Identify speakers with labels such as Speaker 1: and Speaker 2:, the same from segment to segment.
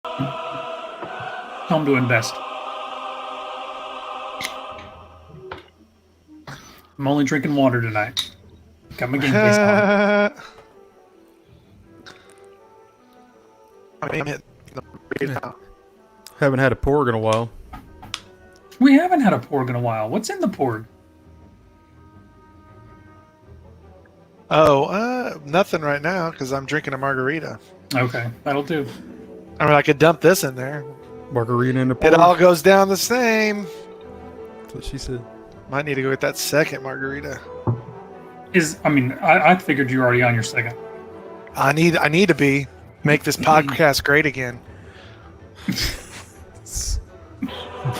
Speaker 1: Home to invest. I'm only drinking water tonight. Got my game face on.
Speaker 2: I mean, I'm hitting the read now.
Speaker 3: Haven't had a porg in a while.
Speaker 1: We haven't had a porg in a while. What's in the porg?
Speaker 2: Oh, nothing right now because I'm drinking a margarita.
Speaker 1: Okay, that'll do.
Speaker 2: I mean, I could dump this in there.
Speaker 3: Margarita in a porg.
Speaker 2: It all goes down the same.
Speaker 3: That's what she said.
Speaker 2: Might need to go get that second margarita.
Speaker 1: I figured you were already on your second.
Speaker 2: I need to make this podcast great again.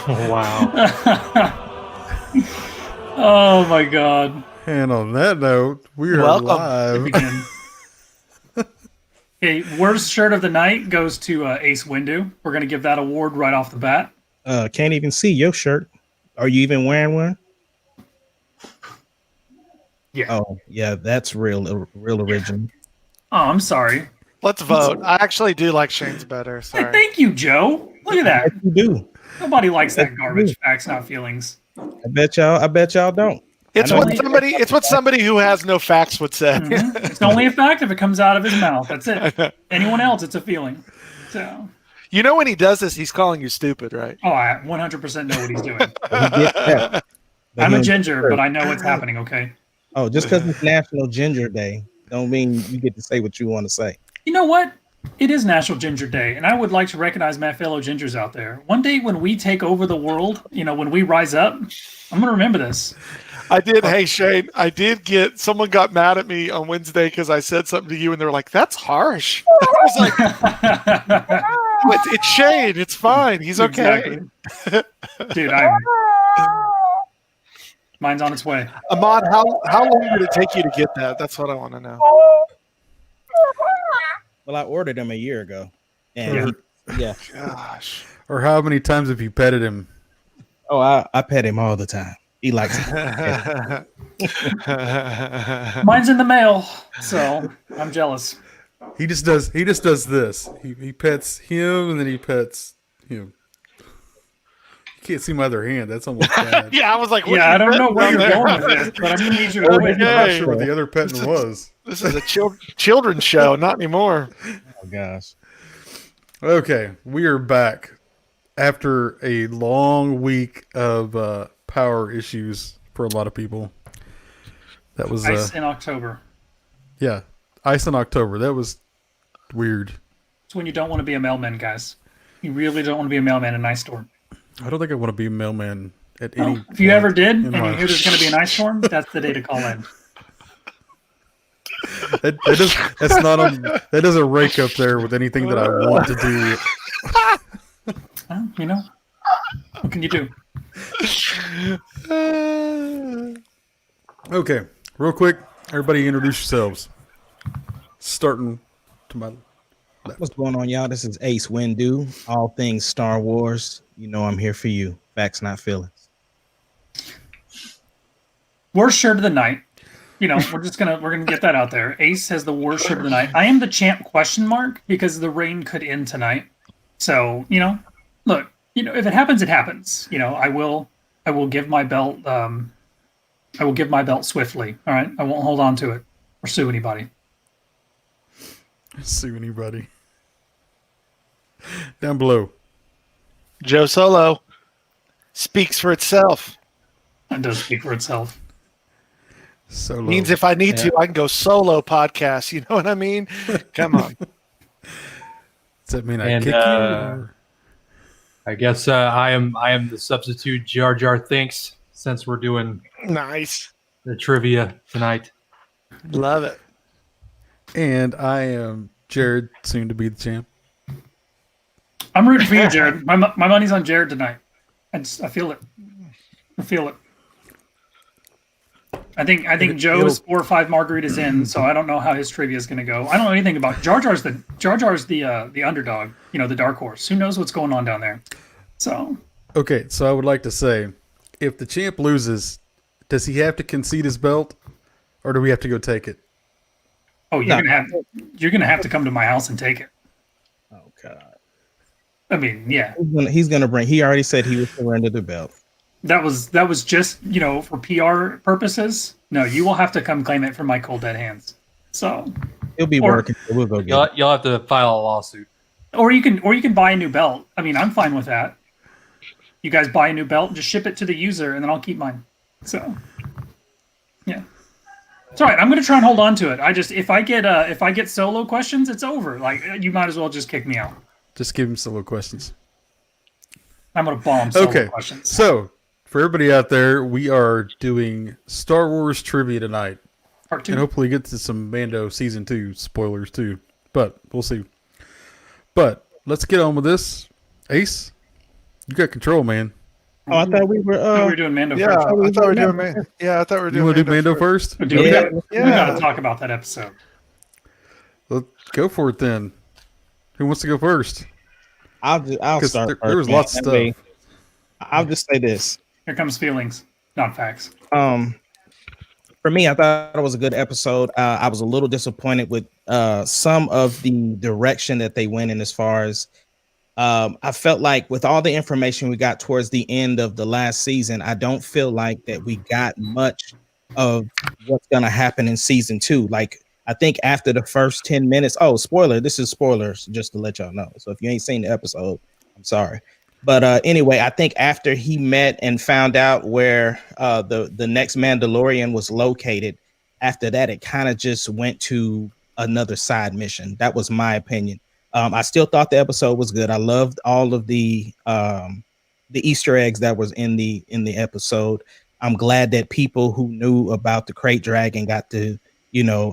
Speaker 4: Wow.
Speaker 1: Oh my god.
Speaker 3: And on that note, we are
Speaker 2: Welcome.
Speaker 3: live.
Speaker 1: Okay, worst shirt of the night goes to Ace Windu. We're gonna give that award right off the bat.
Speaker 4: Can't even see your shirt. Are you even wearing one?
Speaker 1: Yeah.
Speaker 4: Oh, yeah, that's real original.
Speaker 1: Oh, I'm sorry.
Speaker 2: Let's vote. I actually do like Shane's better.
Speaker 1: Hey,
Speaker 2: Sorry.
Speaker 1: thank you, Joe. Look at that.
Speaker 4: You do.
Speaker 1: Nobody likes that garbage. Facts, not feelings.
Speaker 4: I bet y'all don't.
Speaker 2: It's
Speaker 4: I
Speaker 2: what
Speaker 4: don't-
Speaker 2: somebody who has no facts would say.
Speaker 1: Mhm. It's only a fact if it comes out of his mouth. That's it. Anyone else, it's a feeling. So,
Speaker 2: You know when he does this, he's calling you stupid, right?
Speaker 1: oh, I 100% know what he's doing.
Speaker 4: He gets that. But
Speaker 1: I'm
Speaker 4: he
Speaker 1: a
Speaker 4: don't
Speaker 1: ginger,
Speaker 4: get
Speaker 1: but
Speaker 4: hurt.
Speaker 1: I know what's happening. Okay.
Speaker 4: Oh, just because it's National Ginger Day, don't mean you get to say what you want to say.
Speaker 1: You know what? It is National Ginger Day, and I would like to recognize my fellow gingers out there. One day when we take over the world, when we rise up, I'm gonna remember this.
Speaker 2: I did. Hey, Shane, someone got mad at me on Wednesday because I said something to you and they're like, that's harsh. I was like, it's Shane. It's fine. He's okay.
Speaker 1: Exactly. Dude, mine's on its way.
Speaker 2: Ahmad, how long did it take you to get that? That's what I want to know.
Speaker 4: Well, I ordered them a year ago. And yeah.
Speaker 2: Gosh.
Speaker 3: Or how many times have you petted him?
Speaker 4: Oh, I pet him all the time. He likes it.
Speaker 1: Mine's in the mail, so I'm jealous.
Speaker 3: He just does this. He pets him and then he pets him. You can't see my other hand. That's almost bad.
Speaker 2: Yeah, I was like,
Speaker 1: Yeah, I don't know where you're
Speaker 2: down
Speaker 1: going
Speaker 2: there?
Speaker 1: with this, but I'm gonna need you to
Speaker 2: Okay.
Speaker 1: quit.
Speaker 3: I'm not sure what the other petting was.
Speaker 2: This is a children's show, not anymore.
Speaker 4: Oh, gosh.
Speaker 3: Okay, we are back after a long week of power issues for a lot of people. That was
Speaker 1: Ice in October.
Speaker 3: yeah, ice in October. That was weird.
Speaker 1: It's when you don't want to be a mailman, guys. You really don't want to be a mailman in an ice storm.
Speaker 3: I don't think I want to be a mailman at any.
Speaker 1: If you ever did,
Speaker 3: in
Speaker 1: and you
Speaker 3: my-
Speaker 1: hear there's going to be an ice storm, that's the day to call in.
Speaker 3: That doesn't rank up there with anything that I want to do.
Speaker 1: Well, what can you do?
Speaker 3: Okay, real quick, everybody introduce yourselves. Starting to my
Speaker 4: What's going on, y'all? This is Ace Windu. All things Star Wars. You know I'm here for you. Facts, not feelings.
Speaker 1: Worst shirt of the night. We're gonna get that out there. Ace has the worst shirt of the night. I am the champ ? Because the rain could end tonight. So look, if it happens, it happens. I will give my belt. I will give my belt swiftly. All right, I won't hold on to it or sue anybody.
Speaker 3: sue anybody. Down below.
Speaker 2: Joe Solo speaks for itself.
Speaker 1: That does speak for itself.
Speaker 3: Solo.
Speaker 2: Means if I need to, I can go solo podcast. You know what I mean? Come on.
Speaker 3: Does that mean I
Speaker 5: And,
Speaker 3: kick you? Or?
Speaker 5: I guess I am the substitute Jar Jar Thinks since we're doing
Speaker 2: Nice.
Speaker 5: the trivia tonight.
Speaker 2: Love it.
Speaker 3: And I am Jared, soon to be the champ.
Speaker 1: I'm rooting for you, Jared. My money's on Jared tonight. I feel it. I feel it. I think Joe's 4 or 5 margaritas in, so I don't know how his trivia is going to go. I don't know anything about Jar Jar's the underdog, the dark horse. Who knows what's going on down there? So
Speaker 3: Okay, so I would like to say, if the champ loses, does he have to concede his belt, or do we have to go take it?
Speaker 1: you're gonna have to come to my house and take it.
Speaker 4: Oh, God.
Speaker 1: I mean, yeah,
Speaker 4: He's gonna bring. He already said he would surrender the belt.
Speaker 1: that was just for PR purposes. No, you will have to come claim it from my cold dead hands. So,
Speaker 4: He'll be
Speaker 1: Or-
Speaker 4: working. So we'll go get it.
Speaker 5: You'll have to file a lawsuit.
Speaker 1: or you can buy a new belt. I mean, I'm fine with that. You guys buy a new belt, just ship it to the user, and then I'll keep mine. So, yeah, it's all right. I'm gonna try and hold on to it. If I get solo questions, it's over. Like you might as well just kick me out.
Speaker 3: Just give him solo questions.
Speaker 1: I'm gonna bomb solo
Speaker 3: Okay.
Speaker 1: questions.
Speaker 3: So, for everybody out there, we are doing Star Wars trivia tonight.
Speaker 1: Part 2.
Speaker 3: And hopefully get to some Mando Season 2 spoilers too. But we'll see. But let's get on with this. Ace, you got control, man.
Speaker 4: Oh, I thought we were.
Speaker 1: we were doing Mando
Speaker 2: Yeah,
Speaker 1: first.
Speaker 2: I thought we were doing Man. Yeah, I thought we were
Speaker 3: You
Speaker 2: doing.
Speaker 3: want to do Mando first?
Speaker 1: Dude,
Speaker 4: Yeah.
Speaker 1: we gotta talk about that episode.
Speaker 3: Let's go for it then. Who wants to go first?
Speaker 4: I'll
Speaker 3: 'Cause
Speaker 4: start.
Speaker 3: there was
Speaker 4: first,
Speaker 3: lots of
Speaker 4: man. That way,
Speaker 3: stuff.
Speaker 4: I'll just say this.
Speaker 1: Here comes feelings, not facts.
Speaker 4: For me, I thought it was a good episode. I was a little disappointed with some of the direction that they went in as far as I felt like with all the information we got towards the end of the last season, I don't feel like that we got much of what's going to happen in season 2. Like, I think after the first 10 minutes, spoiler, this is spoilers just to let y'all know. So if you ain't seen the episode, I'm sorry. But anyway, I think after he met and found out where the next Mandalorian was located, after that, it kind of just went to another side mission. That was my opinion. I still thought the episode was good. I loved all of the Easter eggs that was in the episode. I'm glad that people who knew about the Crate Dragon got to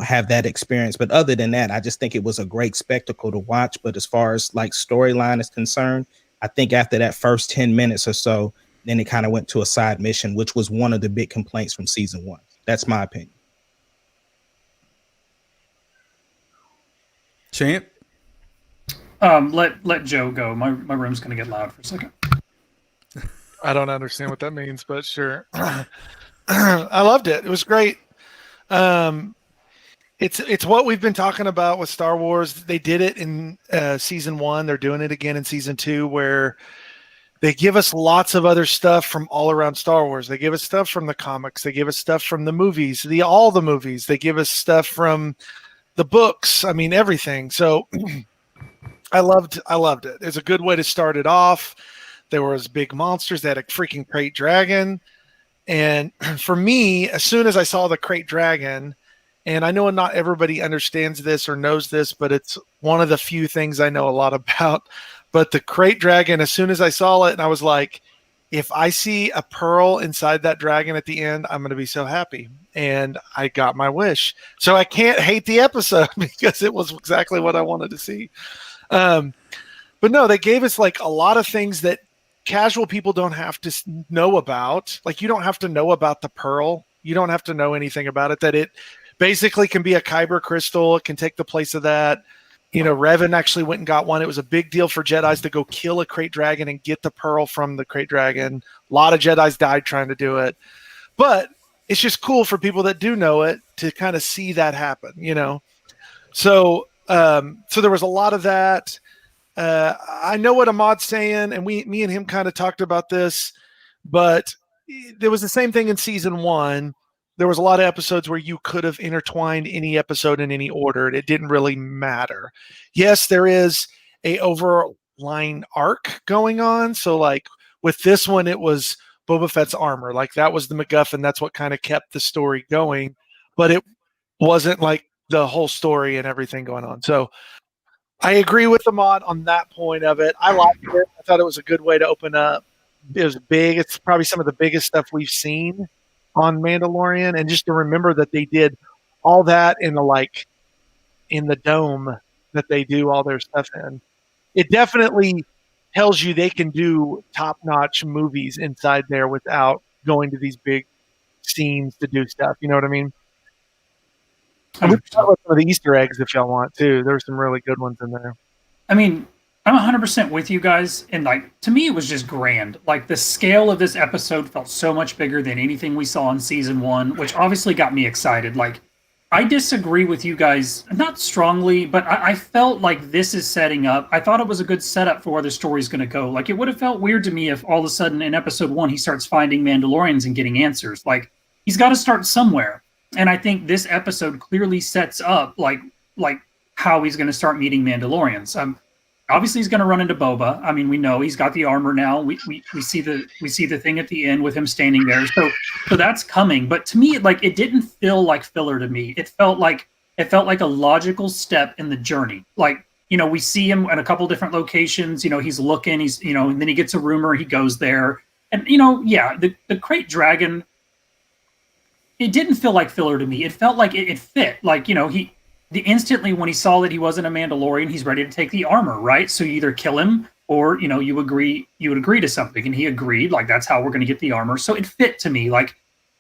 Speaker 4: have that experience. But other than that, I just think it was a great spectacle to watch. But as far as like storyline is concerned, I think after that first 10 minutes or so, then it kind of went to a side mission, which was one of the big complaints from season 1. That's my opinion.
Speaker 3: Champ?
Speaker 1: Let Joe go. My room's gonna get loud for a second.
Speaker 2: I don't understand what that means, but sure. I loved it. It was great. It's what we've been talking about with Star Wars. They did it in season 1. They're doing it again in season 2, where they give us lots of other stuff from all around Star Wars. They give us stuff from the comics. They give us stuff from the movies, all the movies. They give us stuff from the books. I mean, everything. So I loved it. It's a good way to start it off. There was big monsters. They had a freaking Crate Dragon. And for me, as soon as I saw the Crate Dragon, and I know not everybody understands this or knows this, but it's one of the few things I know a lot about. But the Crate Dragon, as soon as I saw it, and I was like, if I see a pearl inside that dragon at the end, I'm going to be so happy. And I got my wish. So I can't hate the episode because it was exactly what I wanted to see. But no, they gave us like a lot of things that casual people don't have to know about. Like, you don't have to know about the pearl. You don't have to know anything about it. That it basically can be a kyber crystal. It can take the place of that. Revan actually went and got one. It was a big deal for Jedis to go kill a Crate Dragon and get the pearl from the Crate Dragon. A lot of Jedis died trying to do it. But it's just cool for people that do know it to kind of see that happen, So there was a lot of that. I know what Ahmad's saying, and me and him kind of talked about this, but there was the same thing in season 1. There was a lot of episodes where you could have intertwined any episode in any order, and it didn't really matter. Yes, there is a overline arc going on. So like with this one, it was Boba Fett's armor. Like that was the MacGuffin. That's what kind of kept the story going, but it wasn't like the whole story and everything going on. So I agree with Ahmad on that point of it. I liked it. I thought it was a good way to open up. It was big. It's probably some of the biggest stuff we've seen on Mandalorian. And just to remember that they did all that in the dome that they do all their stuff in. It definitely tells you they can do top-notch movies inside there without going to these big scenes to do stuff. You know what I mean? And we can talk about some of the Easter eggs if y'all want too. There's some really good ones in there.
Speaker 1: I mean, I'm 100% with you guys, and to me, it was just grand. Like the scale of this episode felt so much bigger than anything we saw in season 1, which obviously got me excited. Like I disagree with you guys, not strongly, but I felt like this is setting up. I thought it was a good setup for where the story's going to go. Like, it would have felt weird to me if all of a sudden in episode 1 he starts finding Mandalorians and getting answers. Like, he's got to start somewhere. And I think this episode clearly sets up like how he's going to start meeting Mandalorians. Obviously he's going to run into Boba. I mean, we know he's got the armor now. We see the thing at the end with him standing there. So that's coming. But to me, like, it didn't feel like filler to me. It felt like a logical step in the journey. Like, we see him at a couple different locations. He's looking. He's and then he gets a rumor. He goes there, and yeah, the Krayt Dragon. It didn't feel like filler to me. It felt like it fit. Like, instantly when he saw that he wasn't a Mandalorian, he's ready to take the armor, right? So you either kill him or, you would agree to something. And he agreed, like, that's how we're going to get the armor. So it fit to me. Like,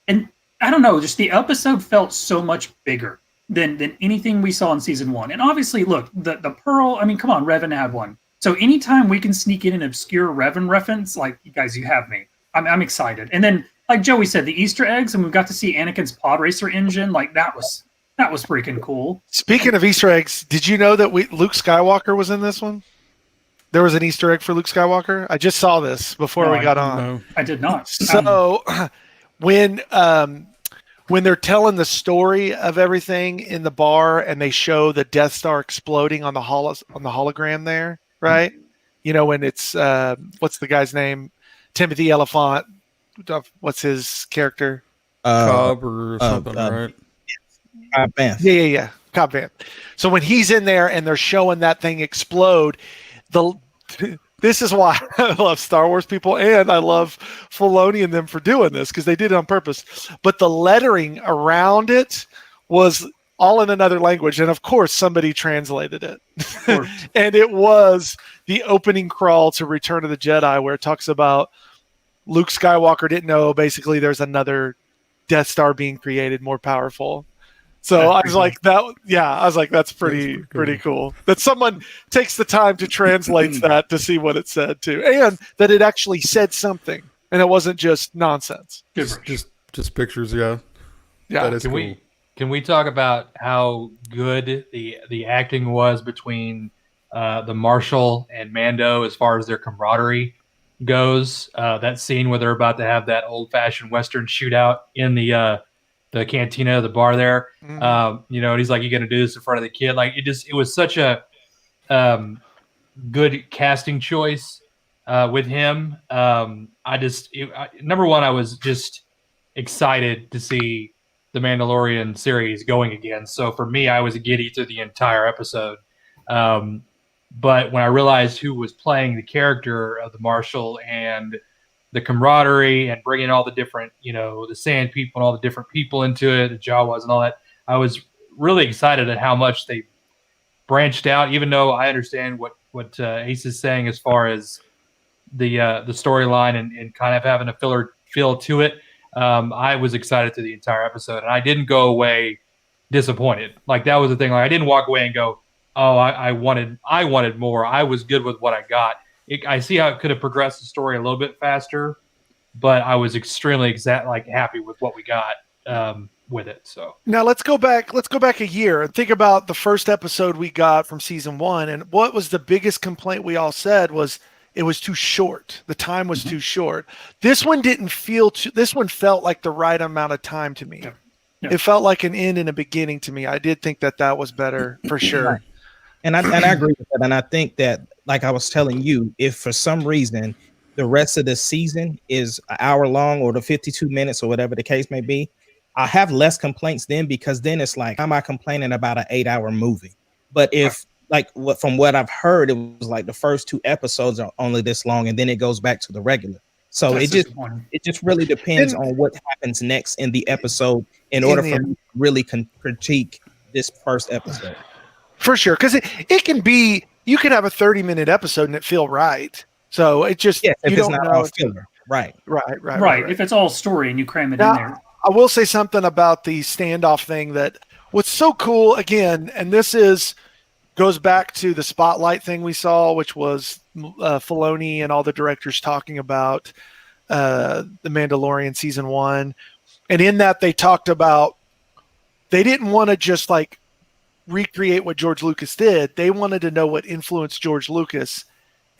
Speaker 1: and I don't know, just the episode felt so much bigger than anything we saw in season 1. And obviously, look, the Pearl, I mean, come on, Revan had one. So anytime we can sneak in an obscure Revan reference, like, you guys, you have me. I'm excited. And then, like Joey said, the Easter eggs, and we got to see Anakin's pod racer engine. Like, that was freaking cool.
Speaker 2: Speaking of Easter eggs, did you know that Luke Skywalker was in this one? There was an Easter egg for Luke Skywalker. I just saw this before we got on.
Speaker 3: No.
Speaker 1: I did not.
Speaker 2: So when they're telling the story of everything in the bar and they show the Death Star exploding on the hologram there, right? When it's what's the guy's name? Timothy Elephant. What's his character?
Speaker 3: Cobb or something, right?
Speaker 4: Cobb Vanth.
Speaker 2: Yeah. Cobb Vanth. So when he's in there and they're showing that thing explode, this is why I love Star Wars people, and I love Filoni and them for doing this, because they did it on purpose. But the lettering around it was all in another language, and of course somebody translated it. And it was the opening crawl to Return of the Jedi, where it talks about Luke Skywalker didn't know basically there's another Death Star being created more powerful. So I was like, that's pretty cool that someone takes the time to translate that to see what it said too, and that it actually said something and it wasn't just nonsense.
Speaker 3: Just pictures, yeah. That is cool.
Speaker 5: Can we talk about how good the acting was between the Marshal and Mando as far as their camaraderie goes? That scene where they're about to have that old-fashioned Western shootout in the cantina, the bar there. And he's like, "You gonna do this in front of the kid?" Like, it was such a good casting choice with him. Number one, I was just excited to see the Mandalorian series going again. So for me, I was giddy through the entire episode. But when I realized who was playing the character of the Marshal and the camaraderie and bringing all the different, the Sand People and all the different people into it, the Jawas and all that, I was really excited at how much they branched out, even though I understand what Ace is saying as far as the storyline and kind of having a filler feel to it. I was excited through the entire episode, and I didn't go away disappointed. Like, that was the thing. Like, I didn't walk away and go, "Oh, I wanted more." I was good with what I got. I see how it could have progressed the story a little bit faster, but I was extremely happy with what we got with it. So
Speaker 2: now let's go back a year and think about the first episode we got from season 1. And what was the biggest complaint we all said was it was too short. The time was too short. This one didn't feel this one felt like the right amount of time to me. Yeah. It felt like an end and a beginning to me. I did think that was better for sure.
Speaker 4: Right. And I agree with that. And I think that, like I was telling you, if for some reason the rest of the season is an hour long or the 52 minutes or whatever the case may be, I have less complaints then, because then it's like, am I complaining about an 8-hour movie? But if from what I've heard, it was like the first 2 episodes are only this long, and then it goes back to the regular. So it just really depends on what happens next in the episode in order for me to really critique this first episode.
Speaker 2: For sure, because it can be, you can have a 30-minute episode and it feel right. So it just,
Speaker 4: if it's not all filler. Right.
Speaker 1: If it's all story and you cram it in there.
Speaker 2: I will say something about the standoff thing that what's so cool again, and this goes back to the spotlight thing we saw, which was Filoni and all the directors talking about the Mandalorian season 1. And in that they talked about they didn't want to just like recreate what George Lucas did. They wanted to know what influenced George Lucas,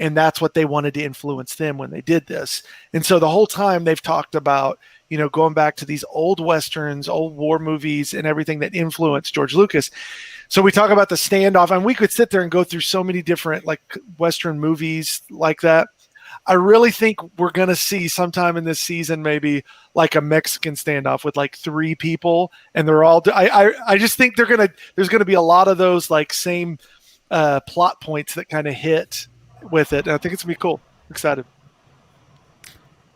Speaker 2: and that's what they wanted to influence them when they did this. And so the whole time they've talked about, going back to these old Westerns, old war movies, and everything that influenced George Lucas. So we talk about the standoff, and we could sit there and go through so many different like Western movies like that. I really think we're going to see sometime in this season, maybe like a Mexican standoff with like 3 people, and they're all. I just think there's going to be a lot of those like same plot points that kind of hit with it. And I think it's going to be cool. I'm excited.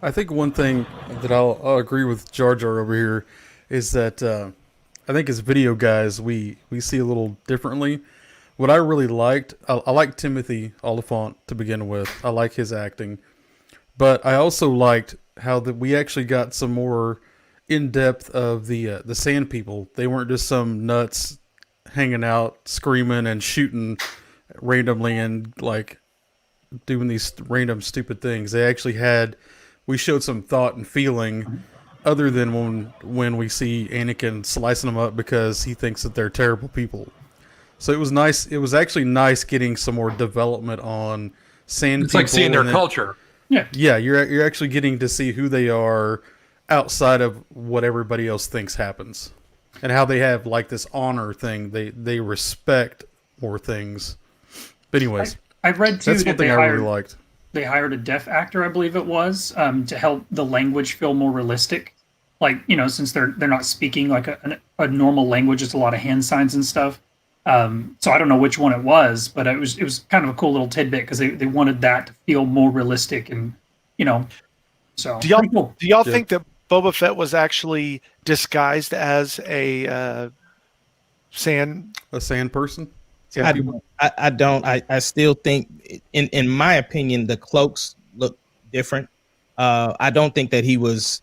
Speaker 3: I think one thing that I'll agree with Jar Jar over here is that I think as video guys we see a little differently. What I really liked, I like Timothy Oliphant to begin with. I like his acting, but I also liked how that we actually got some more in depth of the Sand People. They weren't just some nuts hanging out, screaming and shooting randomly and like doing these random stupid things. They actually we showed some thought and feeling, other than when we see Anakin slicing them up because he thinks that they're terrible people. So it was nice. It was actually nice getting some more development on Sand People.
Speaker 5: It's like seeing their culture.
Speaker 3: Yeah, you're actually getting to see who they are outside of what everybody else thinks happens, and how they have like this honor thing. They respect more things. But anyways,
Speaker 1: I read too
Speaker 3: that's one
Speaker 1: that
Speaker 3: thing I really liked.
Speaker 1: They hired a deaf actor, I believe it was, to help the language feel more realistic. Like, since they're not speaking like a normal language, it's a lot of hand signs and stuff. So I don't know which one it was, but it was kind of a cool little tidbit because they wanted that to feel more realistic and, so.
Speaker 2: Do y'all think that Boba Fett was actually disguised as a sand
Speaker 3: person?
Speaker 2: Yeah.
Speaker 4: I don't. I still think, in my opinion, the cloaks look different. I don't think that he was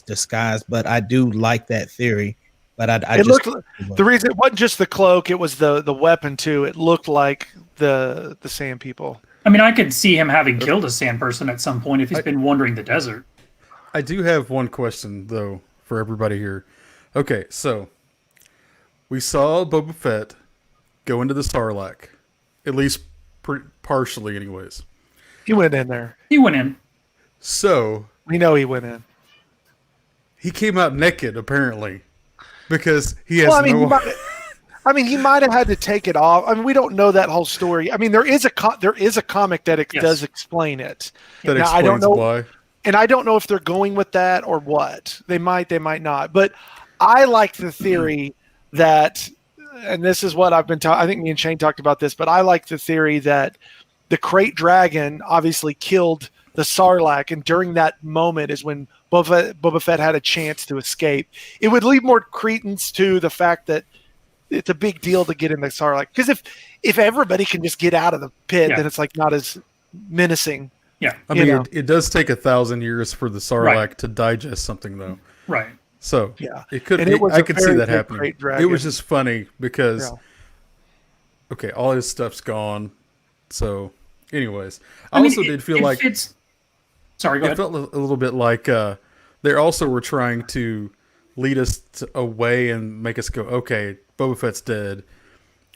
Speaker 4: disguised, but I do like that theory. But
Speaker 2: the reason it wasn't just the cloak; it was the weapon too. It looked like the Sand People.
Speaker 1: I mean, I could see him having killed a sand person at some point if he's been wandering the desert.
Speaker 3: I do have one question though for everybody here. Okay, so we saw Boba Fett go into the Sarlacc, at least partially, anyways.
Speaker 2: He went in there.
Speaker 1: He went in.
Speaker 3: So
Speaker 2: we know he went in.
Speaker 3: He came out naked, apparently. Because he has
Speaker 2: he might have had to take it off. I mean, we don't know that whole story. I mean, there is a comic that does explain it.
Speaker 3: That
Speaker 2: now,
Speaker 3: explains
Speaker 2: I don't know
Speaker 3: why.
Speaker 2: And I don't know if they're going with that or what. They might not. But I like the theory that, and this is what I've been I think me and Shane talked about this, but I like the theory that the Krayt Dragon obviously killed the Sarlacc, and during that moment is when Boba Fett had a chance to escape. It would leave more credence to the fact that it's a big deal to get in the Sarlacc. Because if everybody can just get out of the pit, then it's like not as menacing.
Speaker 1: Yeah,
Speaker 3: I mean, it does take 1,000 years for the Sarlacc to digest something, though.
Speaker 1: Right.
Speaker 3: So it could. I could see that happening. It was just funny because, okay, all his stuff's gone. So, anyways, I also did feel like
Speaker 1: it's. Sorry, go ahead.
Speaker 3: It felt a little bit like they also were trying to lead us away and make us go, okay, Boba Fett's dead.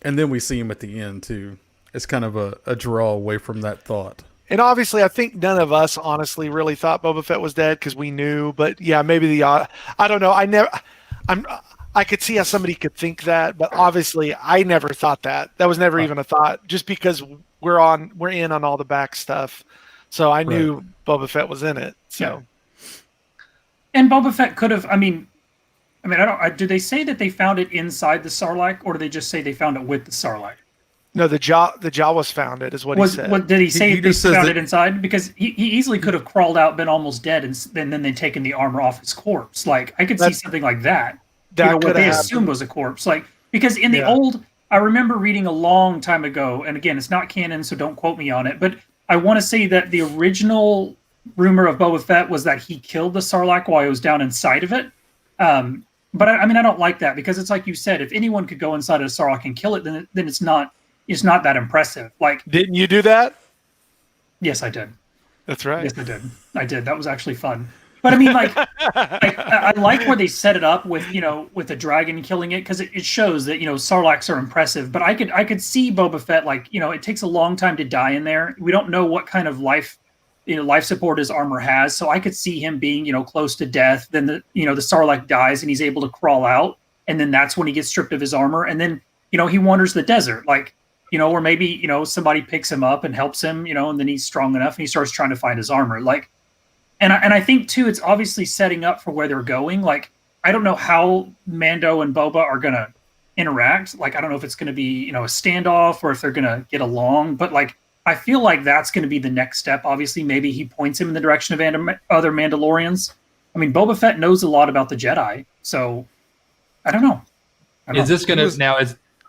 Speaker 3: And then we see him at the end, too. It's kind of a draw away from that thought.
Speaker 2: And obviously, I think none of us honestly really thought Boba Fett was dead because we knew. But yeah, maybe I don't know. I could see how somebody could think that, but obviously, I never thought that. That was never even a thought. Just because we're in on all the back stuff. So I knew Boba Fett was in it. So,
Speaker 1: and Boba Fett could have. I mean, did they say that they found it inside the Sarlacc, or did they just say they found it with the Sarlacc?
Speaker 2: No, the Jawas found it, is what he said.
Speaker 1: What did he say? They found it inside because he easily could have crawled out, been almost dead, and then they'd taken the armor off his corpse. Like I could see something like that. What they assumed was a corpse, like because in the old, I remember reading a long time ago, and again, it's not canon, so don't quote me on it, but I want to say that the original rumor of Boba Fett was that he killed the Sarlacc while he was down inside of it. But I don't like that because it's like you said, if anyone could go inside of a Sarlacc and kill it, then it's not that impressive. Like,
Speaker 2: didn't you do that?
Speaker 1: Yes, I did.
Speaker 2: That's right.
Speaker 1: Yes, I did. That was actually fun. But I mean, like I like where they set it up with with the dragon killing it because it shows that Sarlaccs are impressive. But I could see Boba Fett like it takes a long time to die in there. We don't know what kind of life support his armor has, so I could see him being close to death. Then the Sarlacc dies and he's able to crawl out, and then that's when he gets stripped of his armor, and then he wanders the desert like. Or maybe somebody picks him up and helps him, and then he's strong enough and he starts trying to find his armor. Like, and I think too, it's obviously setting up for where they're going. Like, I don't know how Mando and Boba are gonna interact. Like, I don't know if it's gonna be a standoff or if they're gonna get along. But like, I feel like that's gonna be the next step. Obviously, maybe he points him in the direction of other Mandalorians. I mean, Boba Fett knows a lot about the Jedi, so I don't know.
Speaker 5: Is this gonna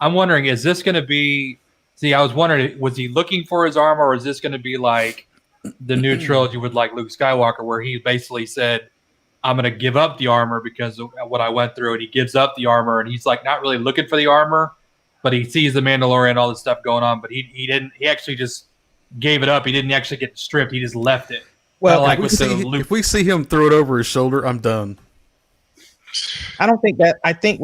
Speaker 5: I'm wondering, is this gonna be? See, I was wondering, was he looking for his armor, or is this going to be like the new trilogy with like Luke Skywalker, where he basically said, "I'm going to give up the armor because of what I went through," and he gives up the armor, and he's like not really looking for the armor, but he sees the Mandalorian, all this stuff going on, but he didn't. He actually just gave it up. He didn't actually get stripped. He just left it.
Speaker 3: Well,
Speaker 5: like
Speaker 3: if we see him throw it over his shoulder, I'm done.
Speaker 4: I don't think that. I think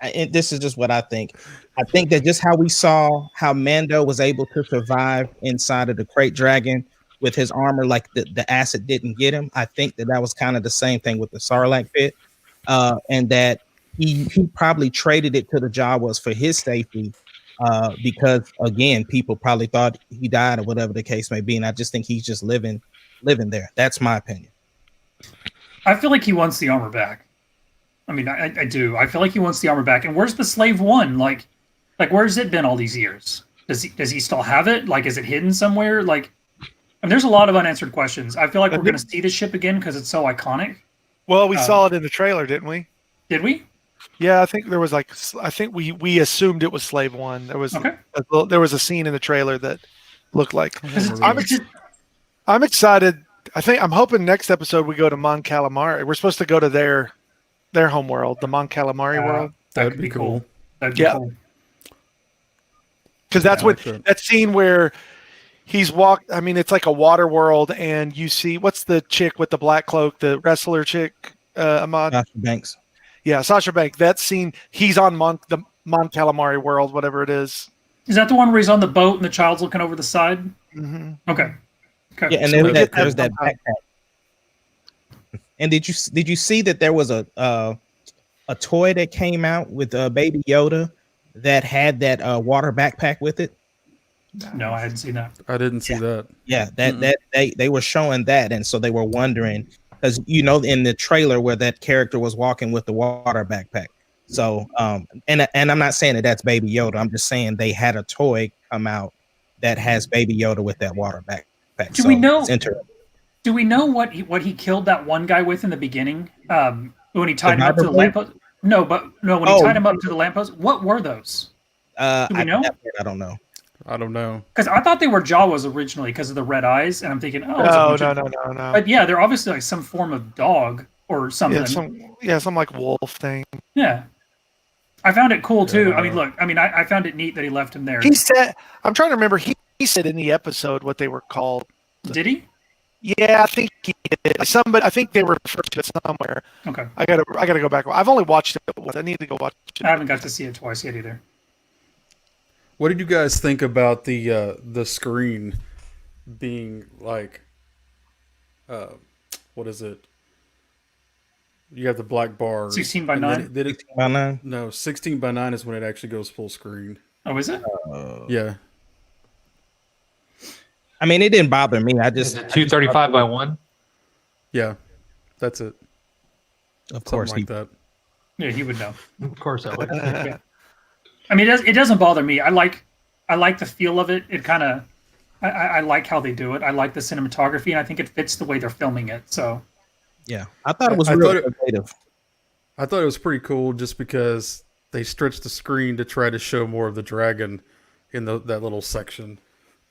Speaker 4: and this is just what I think. I think that just how we saw how Mando was able to survive inside of the crate dragon with his armor, like the acid didn't get him. I think that was kind of the same thing with the Sarlacc pit, and that he probably traded it to the Jawas for his safety, because again, people probably thought he died or whatever the case may be, and I just think he's just living there. That's my opinion.
Speaker 1: I feel like he wants the armor back. I mean, I do. I feel like he wants the armor back. And where's the Slave One? Like where's it been all these years? Does he still have it? Like, is it hidden somewhere? Like, I mean, there's a lot of unanswered questions. I feel like we're going to see the ship again because it's so iconic.
Speaker 2: Well, we saw it in the trailer, didn't we?
Speaker 1: Did we?
Speaker 2: Yeah, I think there was we assumed it was Slave One. There was there was a scene in the trailer that looked like. I'm excited. I'm hoping next episode we go to Mon Calamari. We're supposed to go to their home world, the Mon Calamari world.
Speaker 1: That could be cool. That'd be cool.
Speaker 2: Because that's that scene where he's walked. I mean, it's like a water world, and you see what's the chick with the black cloak, the wrestler chick, Ahmad
Speaker 4: Sasha Banks.
Speaker 2: Yeah, Sasha Banks. That scene, he's on the Mon Calamari world, whatever it is.
Speaker 1: Is that the one where he's on the boat and the child's looking over the side?
Speaker 2: Mm-hmm.
Speaker 1: Okay.
Speaker 4: Yeah, and
Speaker 1: so
Speaker 4: there's that backpack. And did you see that there was a toy that came out with Baby Yoda that had that water backpack with it?
Speaker 1: No, I hadn't seen that.
Speaker 3: I didn't see that.
Speaker 4: Yeah, that they were showing that, and so they were wondering because in the trailer where that character was walking with the water backpack. So and I'm not saying that that's Baby Yoda. I'm just saying they had a toy come out that has Baby Yoda with that water backpack.
Speaker 1: Do we know? Do we know what he killed that one guy with in the beginning? When he tied him up to the lamppost? No, when he tied him up to the lamppost, what were those? Do we know?
Speaker 4: I don't know.
Speaker 3: I don't know. Because
Speaker 1: I thought they were Jawas originally because of the red eyes, and I'm thinking,
Speaker 2: no.
Speaker 1: But yeah, they're obviously like some form of dog or something.
Speaker 2: Some like wolf thing.
Speaker 1: Yeah. I found it cool too. I mean, look, I found it neat that he left him there.
Speaker 2: He said, I'm trying to remember, he said in the episode what they were called.
Speaker 1: Did he?
Speaker 2: Yeah, I think he did. I think they referred to it somewhere.
Speaker 1: Okay.
Speaker 2: I gotta go back. I've only watched it once. I need to go watch it.
Speaker 1: I haven't got to see it twice yet either.
Speaker 3: What did you guys think about the screen being like, what is it? You have the black bar.
Speaker 1: 16 by 9?
Speaker 4: 16 by 9?
Speaker 3: No, 16 by 9 is when it actually goes full screen.
Speaker 1: Oh, is it?
Speaker 3: Yeah.
Speaker 4: I mean, it didn't bother me. I just
Speaker 5: 235 by 1.
Speaker 3: Yeah, that's it.
Speaker 4: Of course,
Speaker 3: something like that.
Speaker 1: Yeah, he would know.
Speaker 5: Of course, I would.
Speaker 1: Yeah. I mean, it doesn't bother me. I like the feel of it. It kind of, I like how they do it. I like the cinematography, and I think it fits the way they're filming it. So,
Speaker 4: yeah, I thought it was really creative.
Speaker 3: I thought it was pretty cool just because they stretched the screen to try to show more of the dragon in that little section.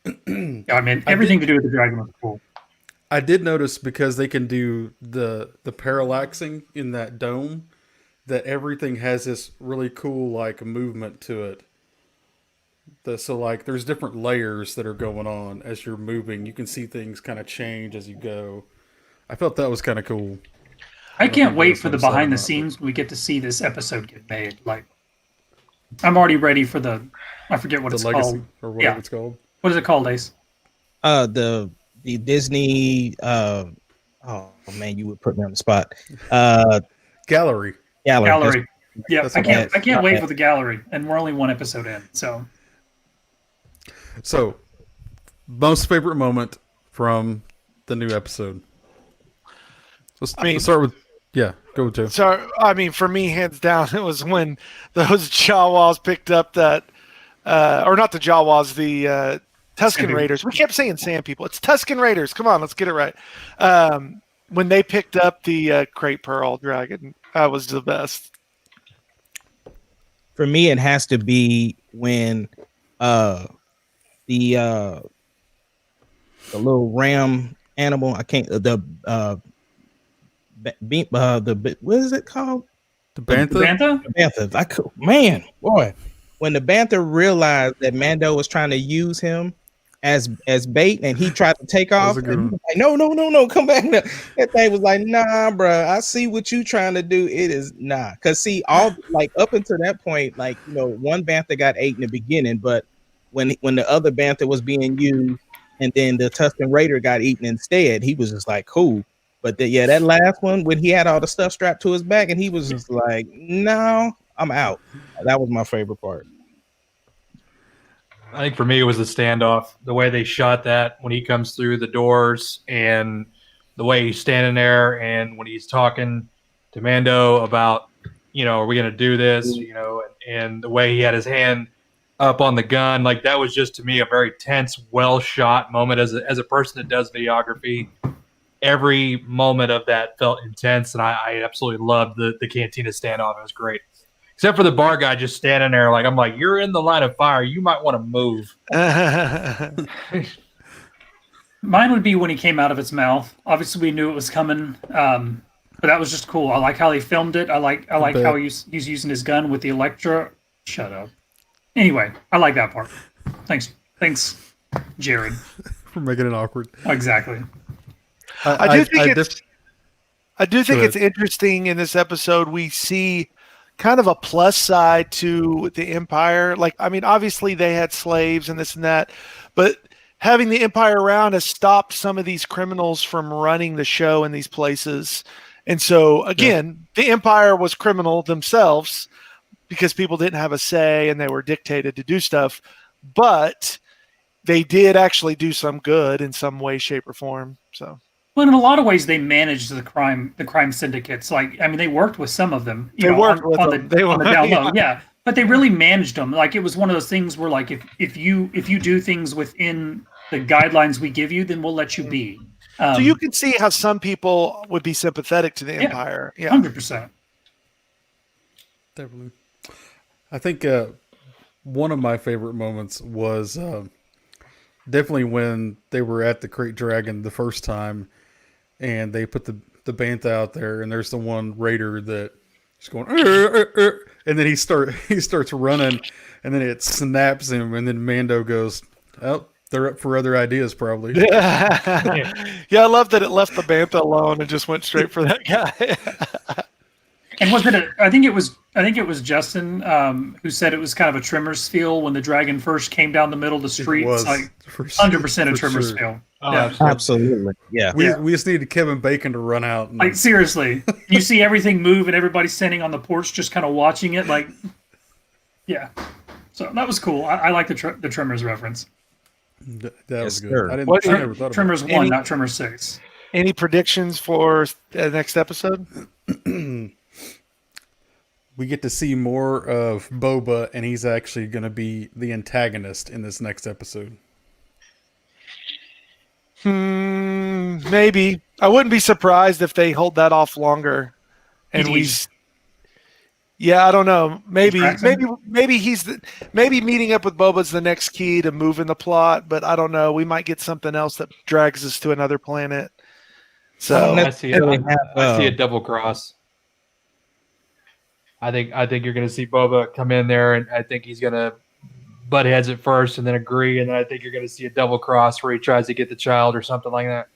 Speaker 1: Yeah, I mean, everything to do with the dragon was cool.
Speaker 3: I did notice because they can do the parallaxing in that dome, that everything has this really cool like movement to it. So like there's different layers that are going on as you're moving. You can see things kind of change as you go. I felt that was kind of cool.
Speaker 1: I
Speaker 3: don't
Speaker 1: can't
Speaker 3: think
Speaker 1: wait
Speaker 3: that's
Speaker 1: for the
Speaker 3: what I said or
Speaker 1: behind the
Speaker 3: not, but-
Speaker 1: scenes when we get to see this episode get made. Like, I'm already ready for I forget what
Speaker 3: The
Speaker 1: it's
Speaker 3: legacy
Speaker 1: called.
Speaker 3: or whatever
Speaker 1: Yeah.
Speaker 3: it's called.
Speaker 1: What is it called, Ace?
Speaker 4: The Disney oh man, you would put me on the spot.
Speaker 3: Gallery.
Speaker 1: Gallery. Yeah,
Speaker 3: That's
Speaker 1: I
Speaker 3: what
Speaker 1: can't wait
Speaker 4: bad.
Speaker 1: for the gallery, and we're only one episode in, so
Speaker 3: So, most favorite moment from the new episode. Let's start with go with Joe.
Speaker 2: So, I mean, for me, hands down, it was when those Jawas picked up that, or not the Jawas, the Tusken
Speaker 1: Sand
Speaker 2: Raiders. We kept saying Sand People. It's Tusken Raiders. Come on, let's get it right. When they picked up the Great Pearl Dragon, that was the best.
Speaker 4: For me, it has to be when the little ram animal. I can't what is it called?
Speaker 3: The Bantha?
Speaker 1: Bantha?
Speaker 4: The Bantha. When the Bantha realized that Mando was trying to use him as bait, and he tried to take off,
Speaker 3: a good
Speaker 4: and he
Speaker 3: one.
Speaker 4: was like, no, come back now. That thing was like, nah, bro, I see what you trying to do. It is nah, because see, all like up until that point, like one Bantha got ate in the beginning, but when the other Bantha was being used, and then the Tusken Raider got eaten instead, he was just like, cool. But that last one, when he had all the stuff strapped to his back, and he was just like, no, I'm out. That was my favorite part.
Speaker 5: I think for me it was the standoff, the way they shot that when he comes through the doors, and the way he's standing there, and when he's talking to Mando about, are we going to do this, and the way he had his hand up on the gun, like that was just to me a very tense, well shot moment. As a person that does videography, every moment of that felt intense, and I absolutely loved the Cantina standoff. It was great. Except for the bar guy just standing there, I'm like, you're in the line of fire. You might want to move.
Speaker 1: Mine would be when he came out of its mouth. Obviously, we knew it was coming, but that was just cool. I like how he filmed it. I like how he's using his gun with the Electra. Shut up. Anyway, I like that part. Thanks, Jared.
Speaker 3: For making it awkward.
Speaker 1: Exactly.
Speaker 2: I do think it's interesting in this episode. We see kind of a plus side to the Empire. Like, I mean, obviously they had slaves and this and that, but having the Empire around has stopped some of these criminals from running the show in these places. And so, again, the Empire was criminal themselves because people didn't have a say and they were dictated to do stuff. But they did actually do some good in some way, shape, or form. So.
Speaker 1: Well, in a lot of ways, they managed the crime syndicates. Like, I mean, they worked with some of them.
Speaker 2: They worked with them.
Speaker 1: On the down low, yeah. But they really managed them. Like, it was one of those things where, like, if you do things within the guidelines we give you, then we'll let you be.
Speaker 2: So you can see how some people would be sympathetic to the Empire. Yeah,
Speaker 1: 100%.
Speaker 3: Definitely. I think one of my favorite moments was definitely when they were at the Crate Dragon the first time, and they put the Bantha out there, and there's the one Raider that is going, and then he starts running, and then it snaps him, and then Mando goes, "Oh, they're up for other ideas, probably."
Speaker 2: Yeah, I love that it left the Bantha alone and just went straight for that guy.
Speaker 1: And was it? I think it was Justin who said it was kind of a Tremors feel when the dragon first came down the middle of the street. It's like 100% a Tremors feel.
Speaker 5: Yeah.
Speaker 4: Absolutely. Yeah.
Speaker 3: We just needed Kevin Bacon to run out. And,
Speaker 1: Like, seriously, you see everything move and everybody standing on the porch just kind of watching it. Like, yeah. So that was cool. I like the Tremors reference.
Speaker 3: that was good.
Speaker 4: sir.
Speaker 3: I never thought of
Speaker 1: Tremors 1, not Tremors 6.
Speaker 2: Any predictions for the next episode?
Speaker 3: We get to see more of Boba, and he's actually going to be the antagonist in this next episode.
Speaker 2: Maybe. I wouldn't be surprised if they hold that off longer. And I don't know. Maybe meeting up with Boba's the next key to moving the plot, but I don't know. We might get something else that drags us to another planet. So
Speaker 5: I see a double cross. I think you're going to see Boba come in there, and I think he's going to butt heads at first and then agree, and then I think you're going to see a double cross where he tries to get the child or something like that.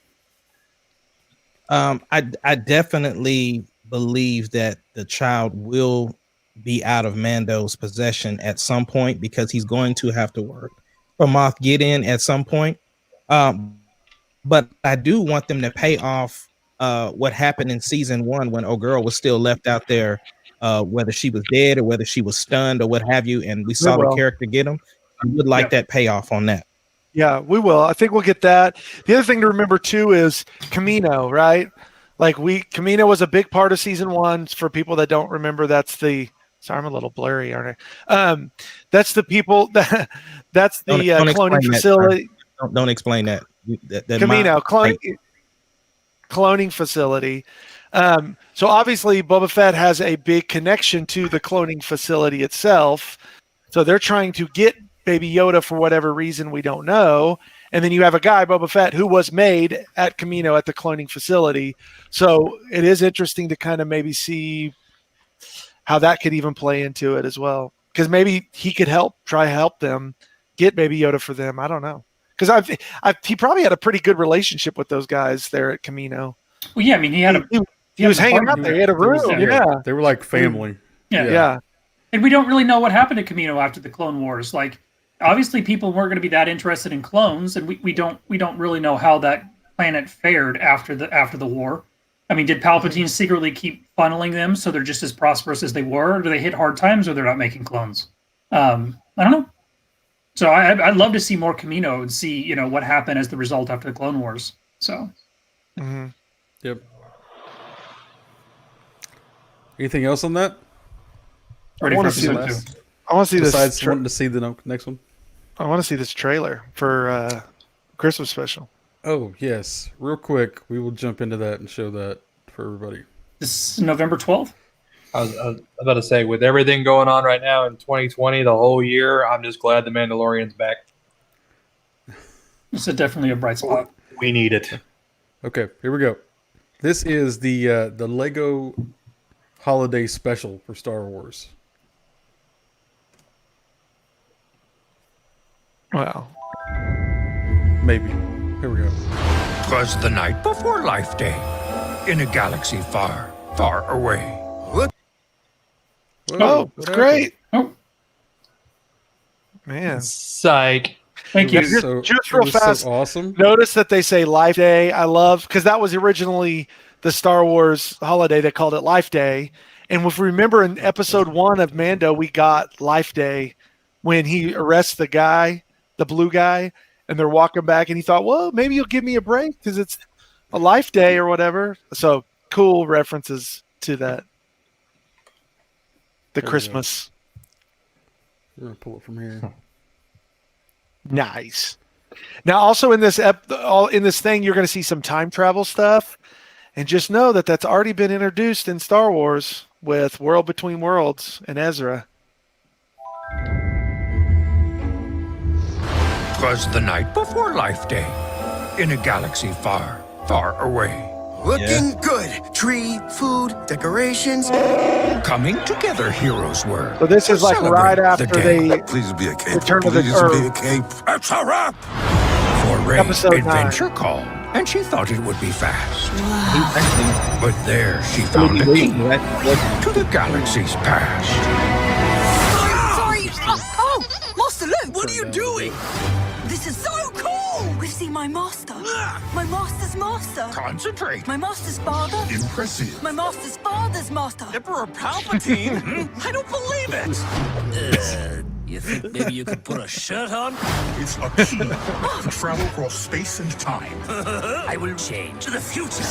Speaker 4: I definitely believe that the child will be out of Mando's possession at some point because he's going to have to work for Moff Gideon at some point. But I do want them to pay off what happened in season 1 when old girl was still left out there, whether she was dead or whether she was stunned or what have you, and we saw the character get him. I would like that payoff on that.
Speaker 2: Yeah, we will. I think we'll get that. The other thing to remember too is Camino, right? Like Camino was a big part of season 1. For people that don't remember, that's the. Sorry, I'm a little blurry, aren't I? That's the people that's the cloning facility.
Speaker 4: Don't explain that.
Speaker 2: Camino cloning facility. So obviously Boba Fett has a big connection to the cloning facility itself. So they're trying to get Baby Yoda for whatever reason we don't know. And then you have a guy, Boba Fett, who was made at Camino at the cloning facility. So it is interesting to kind of maybe see how that could even play into it as well. Because maybe he could try to help them get Baby Yoda for them. I don't know. Because he probably had a pretty good relationship with those guys there at Camino.
Speaker 1: Well, yeah, I mean, he
Speaker 2: was hanging out there. He had a room. Yeah.
Speaker 3: They were like family.
Speaker 2: Yeah.
Speaker 1: And we don't really know what happened to Camino after the Clone Wars. Like, obviously, people weren't going to be that interested in clones, and we don't really know how that planet fared after the war. I mean, did Palpatine secretly keep funneling them so they're just as prosperous as they were? Or do they hit hard times, or they're not making clones? I don't know. So I'd love to see more Camino and see what happened as the result after the Clone Wars. So,
Speaker 3: Yep. Anything else on that?
Speaker 1: Ready
Speaker 2: I
Speaker 1: for
Speaker 2: want to see
Speaker 1: episode 2.
Speaker 2: I want to see
Speaker 3: Besides
Speaker 2: this.
Speaker 3: wanting to see the next one.
Speaker 2: I want to see this trailer for Christmas special.
Speaker 3: Oh yes, real quick, we will jump into that and show that for everybody.
Speaker 1: This is November 12th.
Speaker 5: I was about to say, with everything going on right now in 2020, the whole year, I'm just glad the Mandalorian's back.
Speaker 1: This is definitely a bright spot.
Speaker 5: We need it.
Speaker 3: Okay, here we go. This is the Lego holiday special for Star Wars.
Speaker 2: Wow.
Speaker 3: Maybe. Here we go.
Speaker 6: 'Twas the night before Life Day, in a galaxy far, far away.
Speaker 3: Whoa,
Speaker 2: It's great.
Speaker 1: Oh,
Speaker 2: Man.
Speaker 5: Psych.
Speaker 1: thank you.
Speaker 2: Just real fast.
Speaker 3: So awesome.
Speaker 2: Notice that they say Life Day. I love, because that was originally the Star Wars holiday. They called it Life Day. And if we remember in episode 1 of Mando, we got Life Day when he arrests the guy, the blue guy, and they're walking back, and he thought, well, maybe you'll give me a break because it's a Life Day or whatever. So cool references to that. The Christmas.
Speaker 3: We're gonna pull it from here.
Speaker 2: Nice. Now, also in this thing, you're going to see some time travel stuff, and just know that that's already been introduced in Star Wars with World Between Worlds and Ezra.
Speaker 6: 'Twas the night before Life Day, in a galaxy far, far away.
Speaker 7: Looking good. Tree, food, decorations.
Speaker 6: Coming together heroes were.
Speaker 2: So this is like
Speaker 6: Celebrate
Speaker 2: right
Speaker 6: the
Speaker 2: after
Speaker 6: day.
Speaker 2: they
Speaker 7: Please be a cape.
Speaker 2: return to the
Speaker 7: Please be a
Speaker 2: Earth.
Speaker 7: cape.
Speaker 6: It's a wrap! For Rey,
Speaker 2: Episode 9.
Speaker 6: adventure called, and she thought it would be fast. But there she found a key to the galaxy's past.
Speaker 8: Sorry. Oh, Master Luke, what are you doing? This is so cool. We've seen my master. My master's master.
Speaker 6: Concentrate.
Speaker 8: My master's father.
Speaker 6: Impressive.
Speaker 8: My master's father's master.
Speaker 6: Emperor Palpatine? I don't believe it.
Speaker 9: You think maybe you could put a shirt on?
Speaker 6: It's a key to travel across space and time.
Speaker 9: I will change the future.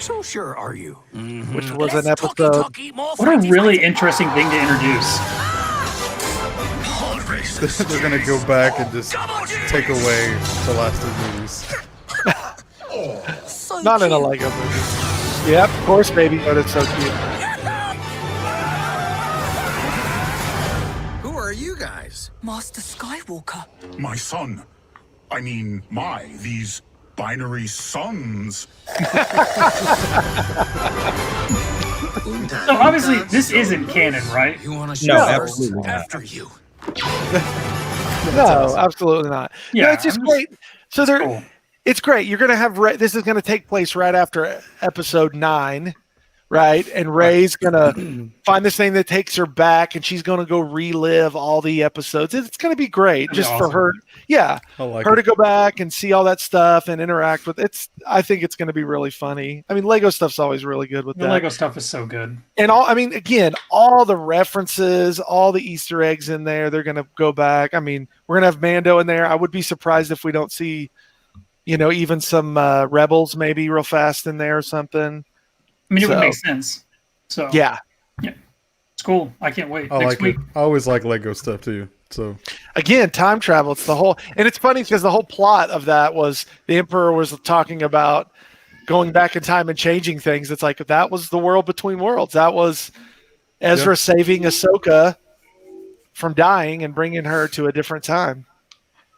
Speaker 6: So sure are you?
Speaker 2: Which was an
Speaker 9: Let's
Speaker 2: episode.
Speaker 9: talky, more
Speaker 1: What a
Speaker 9: fighty,
Speaker 1: really
Speaker 9: fighty.
Speaker 1: interesting thing to introduce.
Speaker 6: Pod races.
Speaker 3: They're gonna go back and just take away the last 2 movies.
Speaker 8: So
Speaker 2: Not in a
Speaker 8: cute.
Speaker 2: Lego movie. Yep, of course, baby. But it's so cute.
Speaker 7: Who are you guys?
Speaker 8: Master Skywalker.
Speaker 6: My son. I mean, these binary sons.
Speaker 1: So obviously, this isn't canon, right?
Speaker 9: You want to
Speaker 4: No,
Speaker 9: show
Speaker 4: absolutely not.
Speaker 9: after you.
Speaker 2: No, absolutely not.
Speaker 1: Yeah,
Speaker 2: No, it's just
Speaker 1: I'm
Speaker 2: great. So there,
Speaker 1: cool.
Speaker 2: it's great. You're going to have this is going to take place right after episode 9, right? And Ray's gonna find this thing that takes her back, and she's gonna go relive all the episodes. It's gonna be great
Speaker 1: That'd be
Speaker 2: just for
Speaker 1: awesome.
Speaker 2: her. Yeah,
Speaker 3: I like
Speaker 2: her
Speaker 3: it.
Speaker 2: to go back and see all that stuff and interact with it's. I think it's gonna be really funny. I mean, Lego stuff's always really good with
Speaker 1: The
Speaker 2: that.
Speaker 1: Lego stuff is so good.
Speaker 2: And all, I mean, again, all the references, all the Easter eggs in there, they're going to go back. I mean, we're going to have Mando in there. I would be surprised if we don't see, even some Rebels maybe real fast in there or something.
Speaker 1: I mean, it would
Speaker 2: So-
Speaker 1: make sense. So
Speaker 2: Yeah.
Speaker 1: it's cool. I can't wait.
Speaker 3: I
Speaker 1: Next
Speaker 3: like
Speaker 1: week.
Speaker 3: it. I always like Lego stuff too. So
Speaker 2: Again, time travel. It's the whole, and it's funny because the whole plot of that was the Emperor was talking about going back in time and changing things. It's like that was the world between worlds. That was Ezra saving Ahsoka from dying and bringing her to a different time.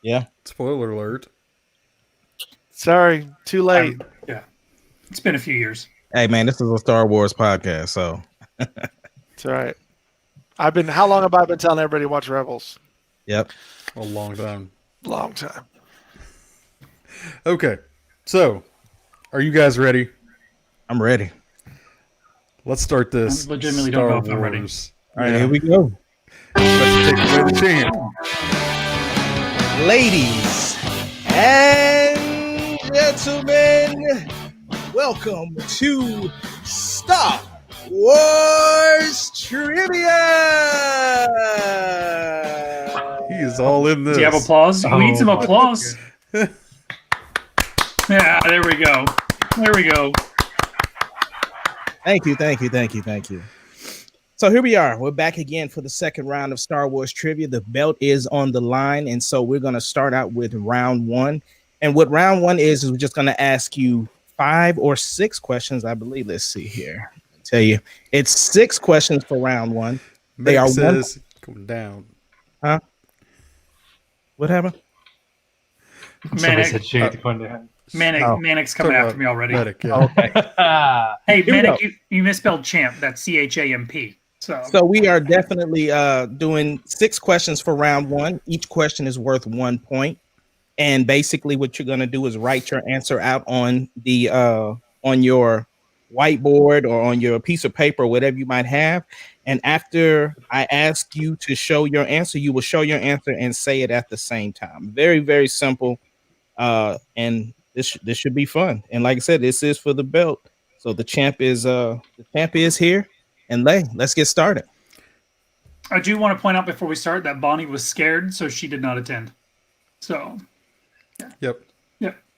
Speaker 4: Yeah.
Speaker 3: spoiler alert.
Speaker 2: Sorry, too late.
Speaker 1: Yeah, it's been a few years.
Speaker 4: Hey man, this is a Star Wars podcast, so
Speaker 2: It's all right. How long have I been telling everybody to watch Rebels?
Speaker 4: yep.
Speaker 3: A long time.
Speaker 2: Long time.
Speaker 3: Okay, so are you guys ready?
Speaker 4: I'm ready.
Speaker 3: Let's start this.
Speaker 1: I legitimately don't know if I'm ready.
Speaker 3: Wars.
Speaker 4: All right, here we go.
Speaker 3: Let's take away the champ.
Speaker 4: Ladies and gentlemen, welcome to Star Wars Trivia.
Speaker 3: He is all in this.
Speaker 1: Do you have applause? We need some
Speaker 5: Oh my
Speaker 1: applause. Yeah, there we go. There we go.
Speaker 4: Thank you. So here we are. We're back again for the second round of Star Wars Trivia. The belt is on the line, and so we're going to start out with round one. And what round one is we're just going to ask you 5 or 6 questions, I believe. Let's see here. I'll tell you, it's 6 questions for round one. They are
Speaker 3: says going down.
Speaker 4: Huh? What happened?
Speaker 5: Somebody said
Speaker 1: Manic,
Speaker 5: she had to come down.
Speaker 1: Manic's coming
Speaker 3: Talk
Speaker 1: after me already.
Speaker 3: Medic, yeah.
Speaker 4: Okay.
Speaker 1: Hey,
Speaker 4: Here we
Speaker 1: Manic,
Speaker 4: go.
Speaker 1: you misspelled champ. That's CHAMP.
Speaker 4: So we are definitely doing 6 questions for round one. Each question is worth 1 point. And basically what you're going to do is write your answer out on the on your whiteboard or on your piece of paper, whatever you might have. And after I ask you to show your answer, you will show your answer and say it at the same time. Very, very simple. And this should be fun. And like I said, this is for the belt. So the champ is here. And let's get started.
Speaker 1: I do want to point out before we start that Bonnie was scared, so she did not attend. So,
Speaker 3: Yep.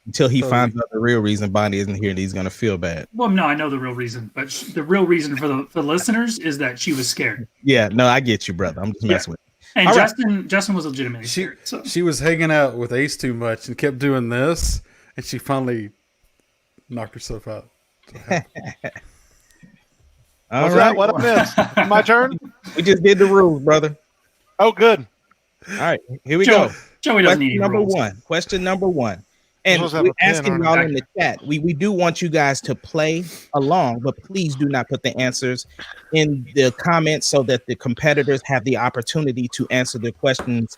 Speaker 4: Until he
Speaker 3: Totally.
Speaker 4: finds out the real reason Bonnie isn't here and he's gonna feel bad.
Speaker 1: well, no, I know the real reason, but the real reason for the listeners is that she was scared,
Speaker 4: Yeah, no, I get you, brother. I'm just messing with
Speaker 1: and
Speaker 4: All right.
Speaker 1: Justin was legitimately
Speaker 3: She
Speaker 1: scared. So
Speaker 3: she was hanging out with Ace too much and kept doing this, and she finally knocked herself out.
Speaker 4: you. All
Speaker 2: What's
Speaker 4: right.
Speaker 2: that? What I missed? My turn?
Speaker 4: We just did the rules, brother.
Speaker 2: Oh, good.
Speaker 4: All right, here we
Speaker 1: Joey,
Speaker 4: go.
Speaker 1: Joey doesn't need
Speaker 4: Question
Speaker 1: any
Speaker 4: number
Speaker 1: rules.
Speaker 4: one. Question number one. And
Speaker 2: supposed to have
Speaker 4: we're
Speaker 2: a pen
Speaker 4: asking
Speaker 2: on it.
Speaker 4: y'all in the chat. We do want you guys to play along, but please do not put the answers in the comments so that the competitors have the opportunity to answer the questions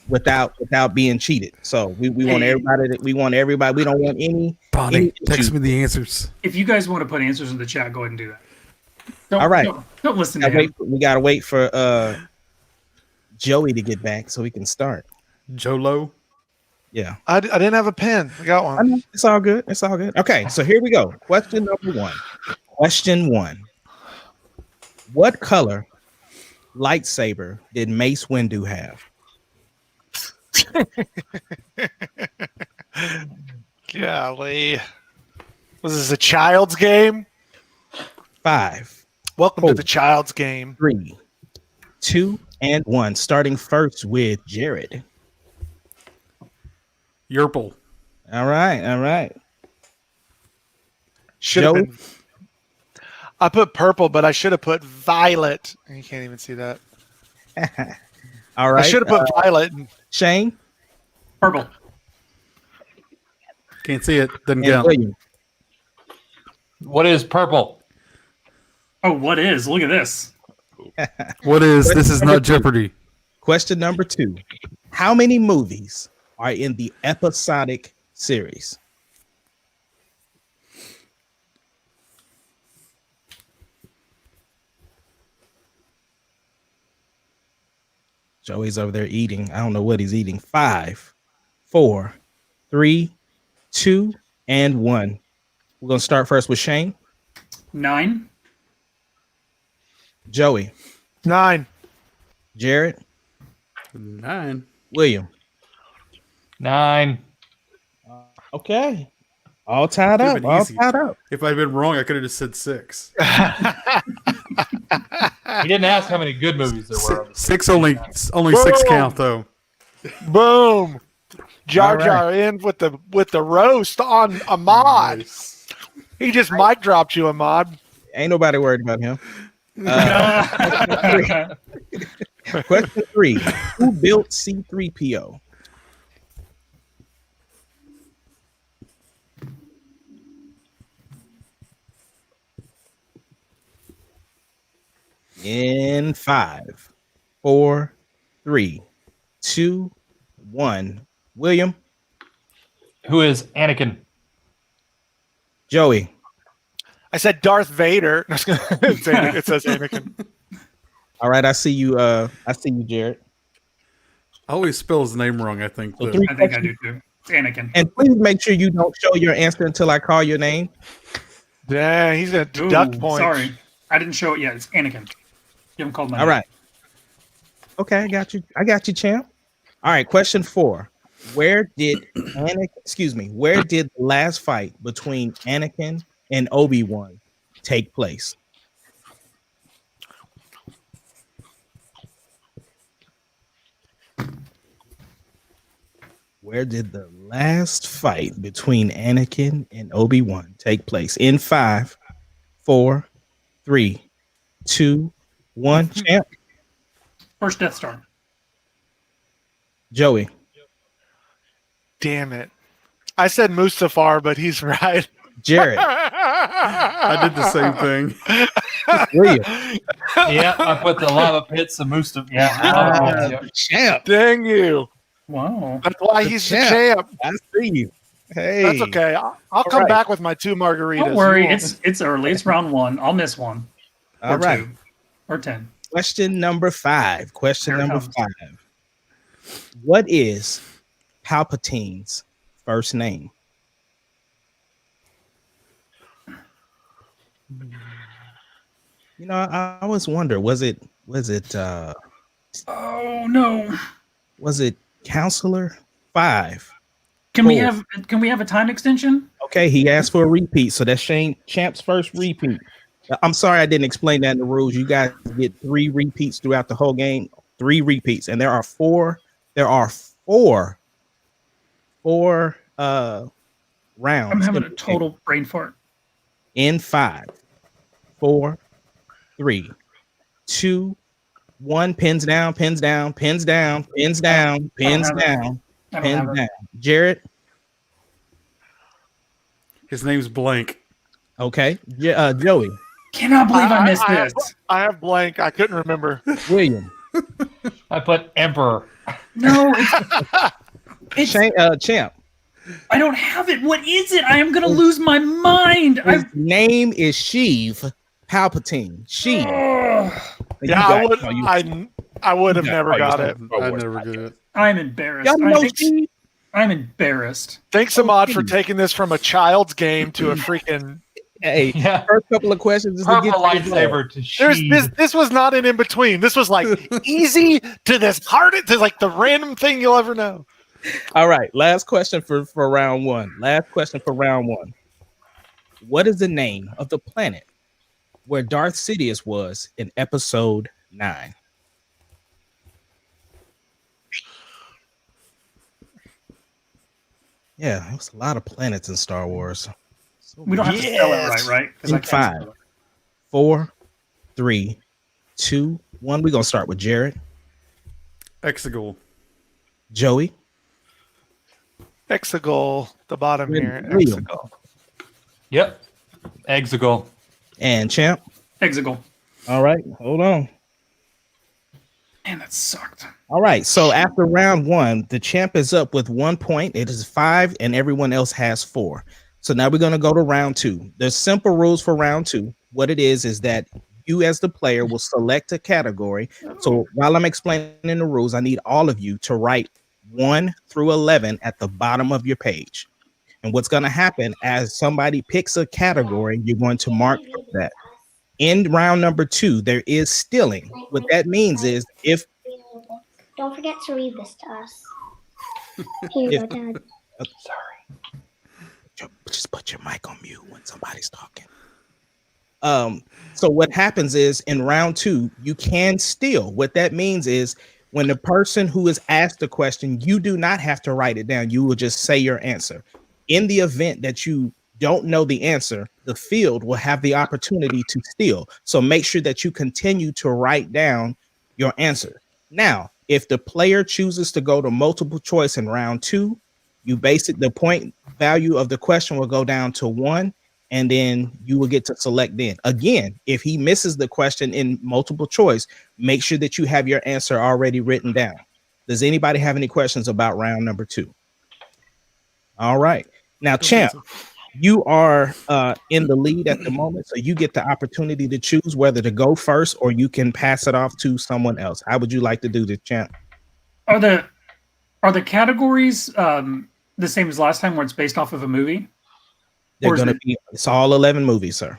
Speaker 4: without being cheated. So we want
Speaker 1: Hey.
Speaker 4: everybody. We don't want any.
Speaker 3: Bonnie, text
Speaker 4: issues.
Speaker 3: me the answers.
Speaker 1: If you guys want to put answers in the chat, go ahead and do that.
Speaker 4: All right.
Speaker 1: Don't listen to him.
Speaker 4: We gotta wait for Joey to get back so we can start.
Speaker 3: Jolo.
Speaker 4: Yeah.
Speaker 2: I didn't have a pen. I got
Speaker 4: I
Speaker 2: one.
Speaker 4: know. It's all good. It's all good. Okay, so here we go. Question number one. Question one. What color lightsaber did Mace Windu have?
Speaker 2: Golly. Was this a child's game?
Speaker 4: 5,
Speaker 2: Welcome
Speaker 4: Oh.
Speaker 2: to the child's game.
Speaker 4: 3, 2, and 1. Starting first with Jared.
Speaker 3: Yerple.
Speaker 4: All right.
Speaker 2: Should have
Speaker 4: Joey?
Speaker 2: been. I put purple, but I should have put violet. You can't even see that.
Speaker 4: All right.
Speaker 2: I should have put violet.
Speaker 4: Shane
Speaker 1: Purple.
Speaker 3: Can't see it. Doesn't
Speaker 4: and
Speaker 3: count.
Speaker 4: William.
Speaker 5: What is purple?
Speaker 1: Oh, what is? Look at this.
Speaker 3: What is? This is
Speaker 4: Number
Speaker 3: not
Speaker 4: two.
Speaker 3: Jeopardy.
Speaker 4: Question number 2. How many movies are in the episodic series? Joey's over there eating. I don't know what he's eating. 5, 4, 3, 2, and 1. We're gonna start first with Shane.
Speaker 1: 9.
Speaker 4: Joey.
Speaker 2: 9.
Speaker 4: Jared.
Speaker 3: 9.
Speaker 4: William.
Speaker 5: 9.
Speaker 4: Okay. All tied
Speaker 3: Could've
Speaker 4: up.
Speaker 3: been
Speaker 4: All
Speaker 3: easy.
Speaker 4: tied up.
Speaker 3: If I'd been wrong, I could have just said 6.
Speaker 5: He didn't ask how many good movies there were.
Speaker 3: Six only 6 count though.
Speaker 2: Boom. Jar
Speaker 4: All right.
Speaker 2: Jar in with the roast on Ahmad.
Speaker 3: Nice.
Speaker 2: He just mic dropped you, Ahmad.
Speaker 4: Ain't nobody worried about him. Question 3. Who built C-3PO? In 5, 4, 3, 2, 1. William.
Speaker 5: Who is Anakin?
Speaker 4: Joey.
Speaker 2: I said Darth Vader. It says Anakin.
Speaker 4: All right, I see you, Jared.
Speaker 3: I always spell his name wrong, I think.
Speaker 4: So
Speaker 3: though.
Speaker 4: 3
Speaker 1: I think I
Speaker 4: questions.
Speaker 1: do too. It's Anakin.
Speaker 4: And please make sure you don't show your answer until I call your name.
Speaker 2: Dang, he's gonna
Speaker 1: Ooh,
Speaker 2: deduct points.
Speaker 1: Sorry, I didn't show it yet. It's Anakin. You haven't called my
Speaker 4: All
Speaker 1: name.
Speaker 4: right. Okay, I got you, champ. All right, question 4. Where did the last fight between Anakin and Obi-Wan take place? Where did the last fight between Anakin and Obi-Wan take place? In 5, 4, 3, 2, 1. Champ.
Speaker 1: First Death Star.
Speaker 4: Joey.
Speaker 2: Damn it. I said Mustafar, but he's right.
Speaker 4: Jared.
Speaker 3: I did the same thing.
Speaker 4: William.
Speaker 5: Yeah, I put the lava pits of Mustafa. Yeah. Yeah.
Speaker 4: Champ.
Speaker 2: Dang you.
Speaker 1: Wow.
Speaker 2: That's why he's the
Speaker 4: champ.
Speaker 2: champ.
Speaker 4: I see you. Hey.
Speaker 2: That's okay. I'll come
Speaker 4: right.
Speaker 2: back with my 2 margaritas.
Speaker 1: Don't worry.
Speaker 2: You won't.
Speaker 1: It's early. It's round 1. I'll miss one.
Speaker 4: All
Speaker 1: or
Speaker 4: right.
Speaker 1: 2. Or 10.
Speaker 4: Question number 5. Question
Speaker 1: Here it
Speaker 4: number
Speaker 1: comes.
Speaker 4: 5. What is Palpatine's first name? You know, I always wonder, was it
Speaker 1: Oh no.
Speaker 4: Counselor 5?
Speaker 1: Can we
Speaker 4: Four.
Speaker 1: have a time extension?
Speaker 4: Okay, he asked for a repeat, so that's Shane Champ's first repeat. I'm sorry I didn't explain that in the rules. You guys get 3 repeats throughout the whole game. 3 repeats, and there are four rounds.
Speaker 1: I'm having a total brain fart.
Speaker 4: In 5, 4, 3, 2, 1. Pins down, pins down, pins down, pins down, pins
Speaker 1: have it.
Speaker 4: down,
Speaker 1: I don't
Speaker 4: pins
Speaker 1: have it.
Speaker 4: down. Jared.
Speaker 3: His name's blank.
Speaker 4: Okay. Joey.
Speaker 1: Cannot believe I missed this.
Speaker 2: I have blank. I couldn't remember.
Speaker 4: William.
Speaker 5: I put Emperor.
Speaker 1: No, it's
Speaker 4: Shane, Champ.
Speaker 1: I don't have it. What is it? I am gonna lose my mind.
Speaker 4: His name is Sheev Palpatine. Sheev.
Speaker 2: I would have never got it.
Speaker 3: I never get it.
Speaker 1: I'm embarrassed.
Speaker 4: Y'all know Sheev?
Speaker 1: I'm embarrassed.
Speaker 2: Thanks, Ahmad, for taking this from a child's game to a freaking.
Speaker 4: Hey,
Speaker 5: Yeah.
Speaker 4: first couple of questions is to
Speaker 5: Purple
Speaker 4: get
Speaker 5: lightsaber to
Speaker 2: There's
Speaker 5: Sheev.
Speaker 2: this was not an in between. This was like easy to this hard to like the random thing you'll ever know.
Speaker 4: All right, last question for round 1. Last question for round 1. What is the name of the planet where Darth Sidious was in episode 9? Yeah, there was a lot of planets in Star Wars.
Speaker 1: We don't have to spell it right? 'Cause I
Speaker 4: In
Speaker 1: can't
Speaker 4: 5,
Speaker 1: spell it.
Speaker 4: 4, 3, 2, 1. We're gonna start with Jared.
Speaker 3: Exegol.
Speaker 4: Joey.
Speaker 2: Exegol, the bottom here.
Speaker 4: William.
Speaker 2: Exegol.
Speaker 5: Yep. Exegol.
Speaker 4: And Champ.
Speaker 1: Exegol.
Speaker 4: All right, hold on.
Speaker 1: Man, that sucked.
Speaker 4: All right, so after round 1, the champ is up with 1 point. It is 5, and everyone else has 4. So now we're going to go to round 2. There's simple rules for round 2. What it is that you as the player will select a category. So while I'm explaining the rules, I need all of you to write 1 through 11 at the bottom of your page. And what's going to happen as somebody picks a category, you're going to mark that. In round number 2, there is stealing. What that means is if
Speaker 10: don't forget to read this to us. Here you go, Dad.
Speaker 4: Sorry. Just put your mic on mute when somebody's talking. So what happens is in round 2, you can steal. What that means is when the person who is asked the question, you do not have to write it down. You will just say your answer. In the event that you don't know the answer, the field will have the opportunity to steal. So make sure that you continue to write down your answer. Now, if the player chooses to go to multiple choice in round 2, the point value of the question will go down to 1, and then you will get to select then. Again, if he misses the question in multiple choice, make sure that you have your answer already written down. Does anybody have any questions about round number 2? All right. Now, Champ, you are in the lead at the moment, so you get the opportunity to choose whether to go first or you can pass it off to someone else. How would you like to do this, Champ?
Speaker 1: Are the categories the same as last time, where it's based off of a movie?
Speaker 4: They're going to be. It's all 11 movies, sir.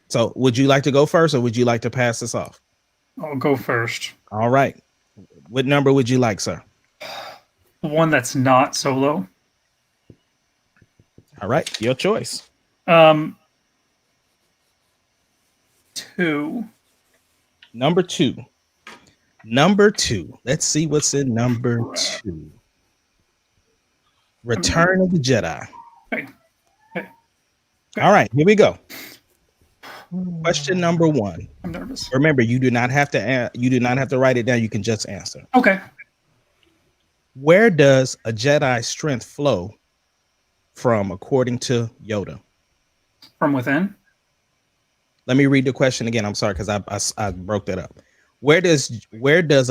Speaker 4: So, would you like to go first, or would you like to pass this off?
Speaker 1: I'll go first.
Speaker 4: All right. What number would you like, sir?
Speaker 1: One that's not Solo.
Speaker 4: All right, your choice.
Speaker 1: 2.
Speaker 4: Number 2. Number 2. Let's see what's in number 2. Return of the Jedi.
Speaker 1: Okay.
Speaker 4: All right, here we go. Question number 1.
Speaker 1: I'm nervous.
Speaker 4: Remember, you do not have to write it down. You can just answer.
Speaker 1: Okay.
Speaker 4: Where does a Jedi strength flow from, according to Yoda?
Speaker 1: From within.
Speaker 4: Let me read the question again. I'm sorry because I broke that up. Where does a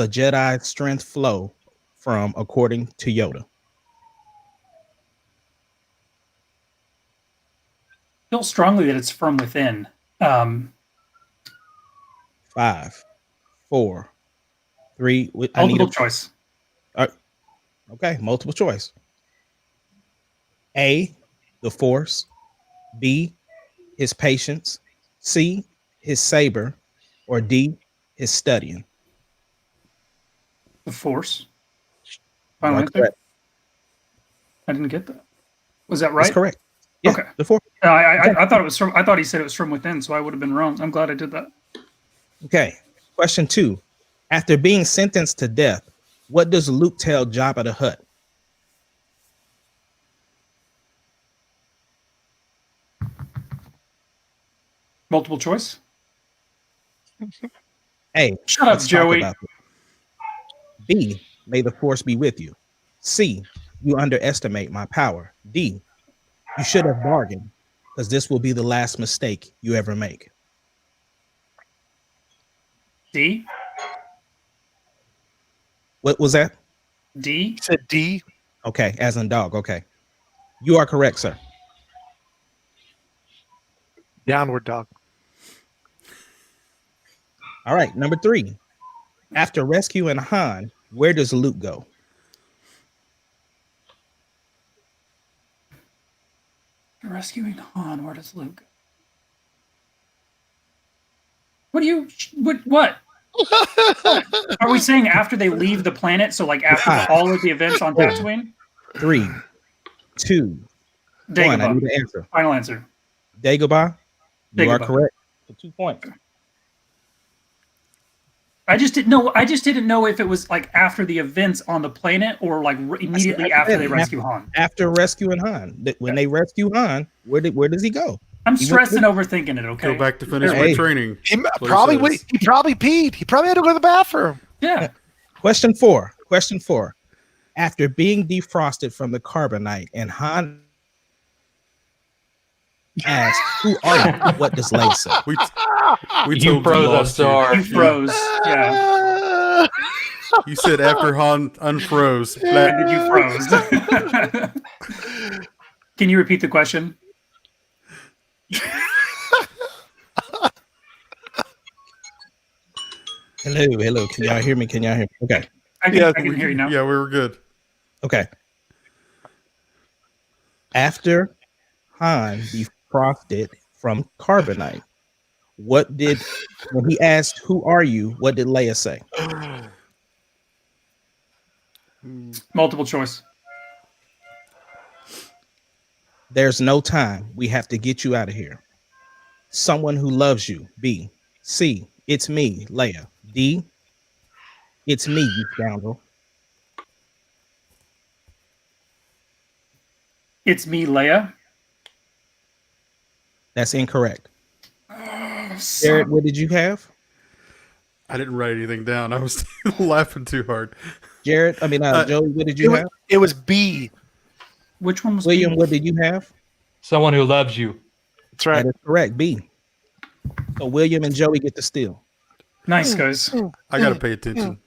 Speaker 4: Jedi strength flow from, according to Yoda?
Speaker 1: I feel strongly that it's from within.
Speaker 4: 5, 4, 3.
Speaker 1: Multiple choice.
Speaker 4: Okay, multiple choice. A, the Force. B, his patience. C, his saber. Or D, his studying.
Speaker 1: The Force. Final answer?
Speaker 4: Correct.
Speaker 1: I didn't get that. Was that right?
Speaker 4: That's correct. Yeah,
Speaker 1: okay.
Speaker 4: The Force.
Speaker 1: I thought it was from. I thought he said it was from within, so I would have been wrong. I'm glad I did that.
Speaker 4: Okay. Question 2. After being sentenced to death, what does Luke tell Jabba the Hutt?
Speaker 1: Multiple choice.
Speaker 4: A.
Speaker 1: Shut up, Joey.
Speaker 4: B. May the Force be with you. C. You underestimate my power. D. You should have bargained, because this will be the last mistake you ever make.
Speaker 1: D.
Speaker 4: What was that?
Speaker 1: D.
Speaker 2: You said D.
Speaker 4: Okay, as in dog. Okay. You are correct, sir.
Speaker 2: Downward dog.
Speaker 4: All right, number 3. After rescuing Han, where does Luke go?
Speaker 1: Rescuing Han. Where does Luke? What? Are we saying after they leave the planet? So like after all of the events on Tatooine?
Speaker 4: 3, 2, 1. I need an answer.
Speaker 1: Final answer.
Speaker 4: Dagobah. You are
Speaker 1: Dagobah.
Speaker 4: correct. For 2 points.
Speaker 1: I just didn't know if it was like after the events on the planet or like immediately after they rescue Han.
Speaker 4: After rescuing Han, when they rescue Han, where does he go?
Speaker 1: I'm stressing overthinking it. Okay.
Speaker 3: Go back to finish my training.
Speaker 2: He probably peed. He probably had to go to the bathroom.
Speaker 1: Yeah.
Speaker 4: Question 4. After being defrosted from the carbonite and Han asked, "Who are you?" What does Leia say?
Speaker 3: We
Speaker 5: You
Speaker 3: told
Speaker 5: froze
Speaker 3: last
Speaker 5: us, Star.
Speaker 1: You froze. Yeah.
Speaker 3: You said after Han unfroze.
Speaker 1: Did you froze? Can you repeat the question?
Speaker 4: Hello. Can y'all hear me? Okay.
Speaker 1: I can hear you now.
Speaker 3: Yeah, we were good.
Speaker 4: Okay. After Han defrosted from carbonite, when he asked, "Who are you?" What did Leia say?
Speaker 1: Multiple choice.
Speaker 4: There's no time. We have to get you out of here. Someone who loves you. B. C. It's me, Leia. D. It's me, you scoundrel.
Speaker 1: It's me, Leia.
Speaker 4: That's incorrect. Jared, what did you have?
Speaker 3: I didn't write anything down. I was laughing too hard.
Speaker 4: Joey, what did you have?
Speaker 2: It was B.
Speaker 1: Which one was
Speaker 4: William?
Speaker 1: B?
Speaker 4: What did you have?
Speaker 5: Someone who loves you.
Speaker 2: That's right.
Speaker 4: That is correct. B. So William and Joey get the steal.
Speaker 1: Nice, guys.
Speaker 3: I got to pay attention.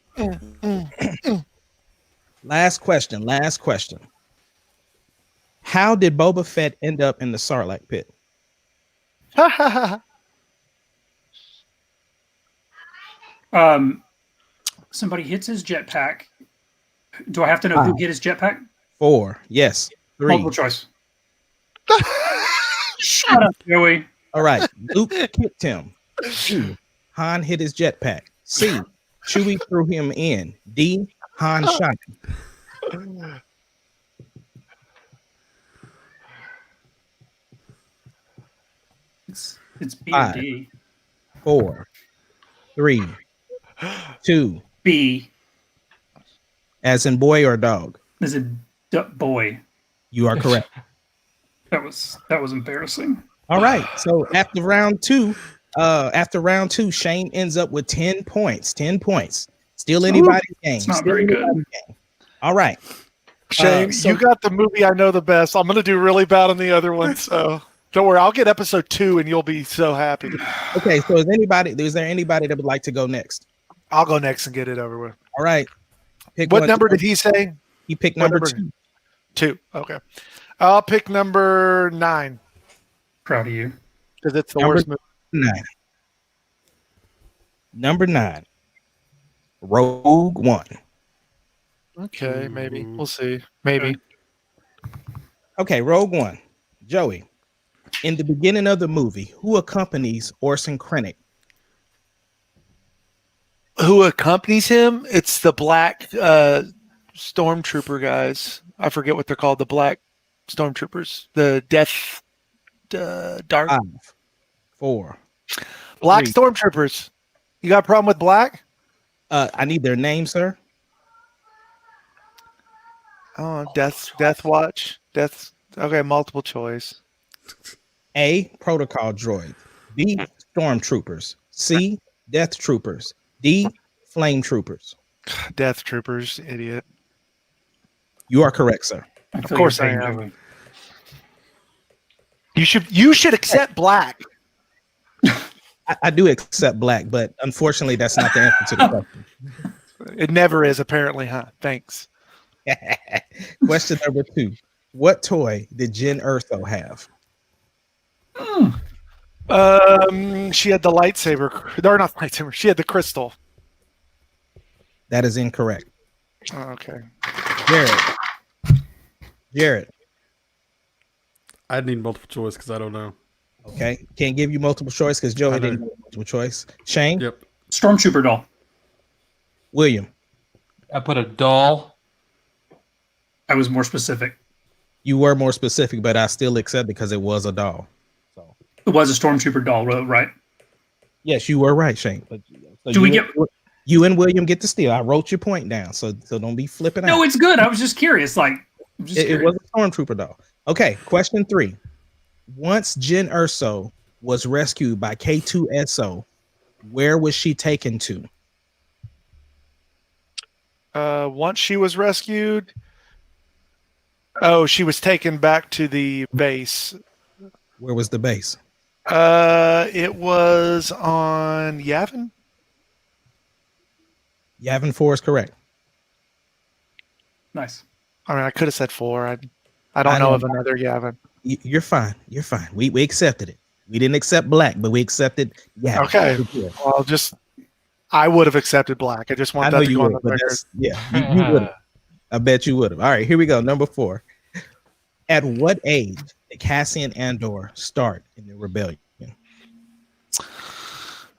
Speaker 4: Last question. How did Boba Fett end up in the Sarlacc pit?
Speaker 1: Somebody hits his jetpack. Do I have to know who hit his jetpack?
Speaker 4: 4. Yes. 3.
Speaker 1: Multiple choice. Shut up, Joey.
Speaker 4: All right. Luke kicked him. B. Han hit his jetpack. C. Chewie threw him in. D. Han shot him.
Speaker 1: It's B and
Speaker 4: 5,
Speaker 1: D.
Speaker 4: 4, 3, 2.
Speaker 1: B
Speaker 4: As in boy or dog?
Speaker 1: is a boy.
Speaker 4: You are correct.
Speaker 1: That was embarrassing.
Speaker 4: All right. So after round two, Shane ends up with 10 points. 10 points. Still anybody's game.
Speaker 1: It's not
Speaker 4: Still
Speaker 1: very good.
Speaker 4: anybody's game. All right.
Speaker 2: Shane,
Speaker 4: So-
Speaker 2: you got the movie I know the best. I'm going to do really bad on the other one, so don't worry. I'll get episode 2, and you'll be so happy.
Speaker 4: Okay. So is there anybody that would like to go next?
Speaker 2: I'll go next and get it over with.
Speaker 4: All right. Pick
Speaker 2: What
Speaker 4: one.
Speaker 2: number did he say?
Speaker 4: He picked
Speaker 2: What
Speaker 4: number
Speaker 2: number?
Speaker 4: 2.
Speaker 2: 2. Okay. I'll pick number 9
Speaker 1: Proud of you.
Speaker 2: because it's the
Speaker 4: Number-
Speaker 2: worst movie.
Speaker 4: 9. Number 9. Rogue One.
Speaker 2: Okay, maybe. We'll see. Maybe.
Speaker 4: Okay, Rogue One. Joey. In the beginning of the movie, who accompanies Orson Krennic?
Speaker 2: Who accompanies him? It's the black stormtrooper guys. I forget what they're called. The black stormtroopers. The death dark
Speaker 4: 5, 4.
Speaker 2: black
Speaker 4: 3.
Speaker 2: stormtroopers. You got a problem with black?
Speaker 4: I need their name, sir.
Speaker 2: Oh, Death Watch. Okay, multiple choice.
Speaker 4: A. Protocol droid. B. Stormtroopers. C. Death Troopers. D. Flame Troopers.
Speaker 2: Death Troopers, idiot.
Speaker 4: You are correct, sir.
Speaker 1: Of
Speaker 2: course I am. You should accept black.
Speaker 4: I do accept black, but unfortunately, that's not the answer to the question.
Speaker 2: It never is, apparently, huh? Thanks.
Speaker 4: Question number 2. What toy did Jen Erso have?
Speaker 2: She had the lightsaber. Or not lightsaber. She had the crystal.
Speaker 4: That is incorrect.
Speaker 2: Oh, okay.
Speaker 4: Jared.
Speaker 3: I need multiple choice because I don't know.
Speaker 4: Okay. Can't give you multiple choice because Joey didn't give multiple choice. Shane?
Speaker 3: Yep.
Speaker 1: Stormtrooper doll.
Speaker 4: William?
Speaker 5: I put a doll.
Speaker 1: I was more specific.
Speaker 4: You were more specific, but I still accept because it was a doll. So
Speaker 1: It was a stormtrooper doll, right?
Speaker 4: yes, you were right, Shane. But, so
Speaker 1: Do we
Speaker 4: you and William get the steal? I wrote your point down, so don't be flipping out.
Speaker 1: No, it's good. I was just curious.
Speaker 4: It was a stormtrooper doll. Okay, question 3. Once Jen Erso was rescued by K2SO, where was she taken to?
Speaker 2: Once she was rescued, she was taken back to the base.
Speaker 4: Where was the base?
Speaker 2: It was on Yavin.
Speaker 4: Yavin 4 is correct.
Speaker 1: Nice.
Speaker 2: I mean, I could have said 4. I don't know of another Yavin.
Speaker 4: You're fine. You're fine. We accepted it. We didn't accept black, but we accepted Yavin.
Speaker 2: Okay. Well, just I would have accepted black. I just
Speaker 4: I
Speaker 2: want
Speaker 4: know
Speaker 2: that to
Speaker 4: you
Speaker 2: go on
Speaker 4: would,
Speaker 2: the
Speaker 4: but
Speaker 2: record.
Speaker 4: you would have. I bet you would have. All right, here we go. Number 4. At what age did Cassian Andor start in the rebellion?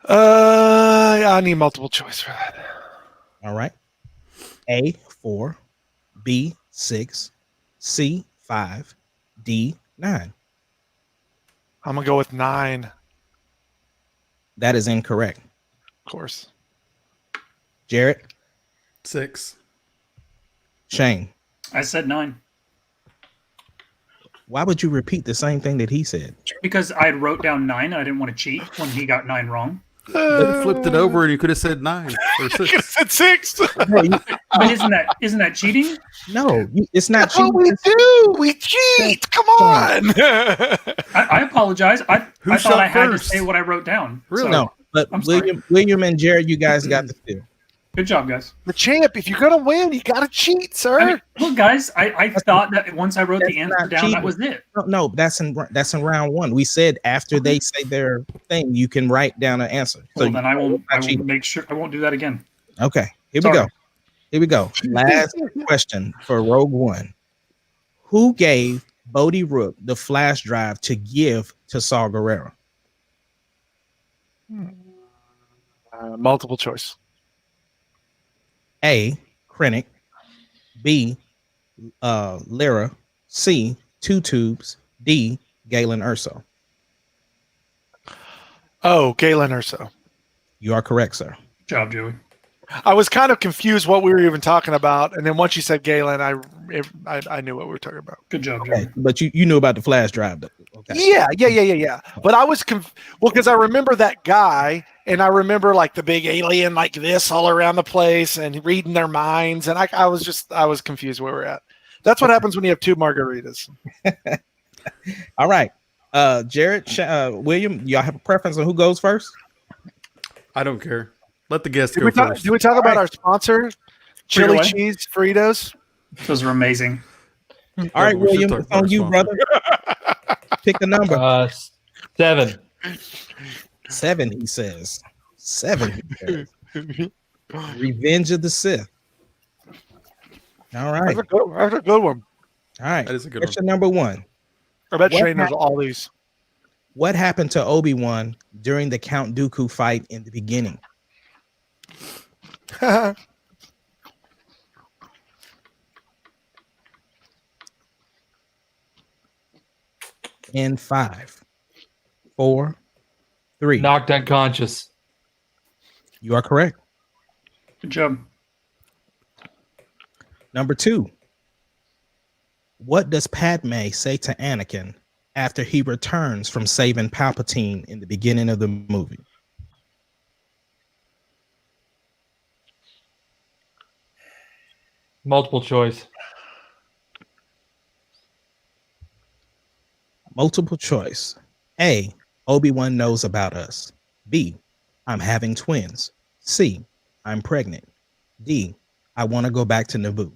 Speaker 2: I need multiple choice for that.
Speaker 4: All right. A, 4, B, 6, C, 5, D, 9.
Speaker 2: I'm gonna go with 9.
Speaker 4: That is incorrect.
Speaker 2: Of course.
Speaker 4: Jarrett,
Speaker 3: 6.
Speaker 4: Shane,
Speaker 1: I said 9
Speaker 4: why would you repeat the same thing that he said?
Speaker 1: because I wrote down 9. I didn't want to cheat when he got 9 wrong.
Speaker 3: But you flipped it over and you could have said 9 or
Speaker 2: You could have
Speaker 3: 6.
Speaker 2: said 6.
Speaker 4: Bro,
Speaker 1: But isn't that cheating?
Speaker 4: no, it's not
Speaker 2: That's what we
Speaker 4: cheating.
Speaker 2: do. We cheat. Come on.
Speaker 1: I apologize. I
Speaker 3: Who
Speaker 1: thought I
Speaker 3: shot
Speaker 1: had
Speaker 3: first?
Speaker 1: to say what I wrote down.
Speaker 3: Really?
Speaker 1: So,
Speaker 4: No, but
Speaker 1: I'm sorry.
Speaker 4: William and Jared, you guys got the steal.
Speaker 1: good job, guys.
Speaker 2: The champ. If you're gonna win, you gotta cheat, sir.
Speaker 1: I mean, look, guys, I thought that once I wrote the
Speaker 4: That's
Speaker 1: answer
Speaker 4: not
Speaker 1: down,
Speaker 4: cheating.
Speaker 1: that was it.
Speaker 4: No, that's in round 1. We said after they say their thing, you can write down an answer. So
Speaker 1: Well, then I will
Speaker 4: cheating.
Speaker 1: make sure I won't do that again.
Speaker 4: Okay, here
Speaker 1: Sorry.
Speaker 4: we go. Here we go. Last question for Rogue One. Who gave Bodhi Rook the flash drive to give to Saw Gerrera?
Speaker 2: Multiple choice.
Speaker 4: A, Krennic. B, Lyra. C, Two Tubes. D, Galen Urso.
Speaker 2: Oh, Galen Urso.
Speaker 4: You are correct, sir.
Speaker 1: Good job, Joey.
Speaker 2: I was kind of confused what we were even talking about, and then once you said Galen, I knew what we were talking about.
Speaker 1: Good job, Joey.
Speaker 4: Okay, but you knew about the flash drive, though. Okay.
Speaker 2: Yeah. But I was because I remember that guy, and I remember like the big alien like this all around the place, and reading their minds, and I was confused where we're at. That's what happens when you have 2 margaritas.
Speaker 4: All right. Jared, William, y'all have a preference on who goes first?
Speaker 3: I don't care. Let the guests
Speaker 2: Did
Speaker 3: go first.
Speaker 2: we talk about our sponsor, chili
Speaker 1: Frito-Lay?
Speaker 2: cheese Fritos?
Speaker 1: Those were amazing.
Speaker 4: All right,
Speaker 3: we should
Speaker 4: William,
Speaker 3: talk
Speaker 4: it's
Speaker 3: about
Speaker 4: on you,
Speaker 3: response.
Speaker 4: brother. Pick a number.
Speaker 5: 7.
Speaker 4: 7, he says. 7. He says. Revenge of the Sith. All right.
Speaker 2: That's a good one.
Speaker 4: All right.
Speaker 3: That is a good one.
Speaker 4: Question number 1.
Speaker 2: I bet
Speaker 4: What
Speaker 2: Shane knows
Speaker 4: happened-
Speaker 2: all these.
Speaker 4: What happened to Obi-Wan during the Count Dooku fight in the beginning? In 5, 4, 3.
Speaker 5: Knocked unconscious.
Speaker 4: You are correct.
Speaker 1: Good job.
Speaker 4: Number 2. What does Padme say to Anakin after he returns from saving Palpatine in the beginning of the movie?
Speaker 5: Multiple choice.
Speaker 4: Multiple choice. A, Obi-Wan knows about us. B, I'm having twins. C, I'm pregnant. D, I want to go back to Naboo.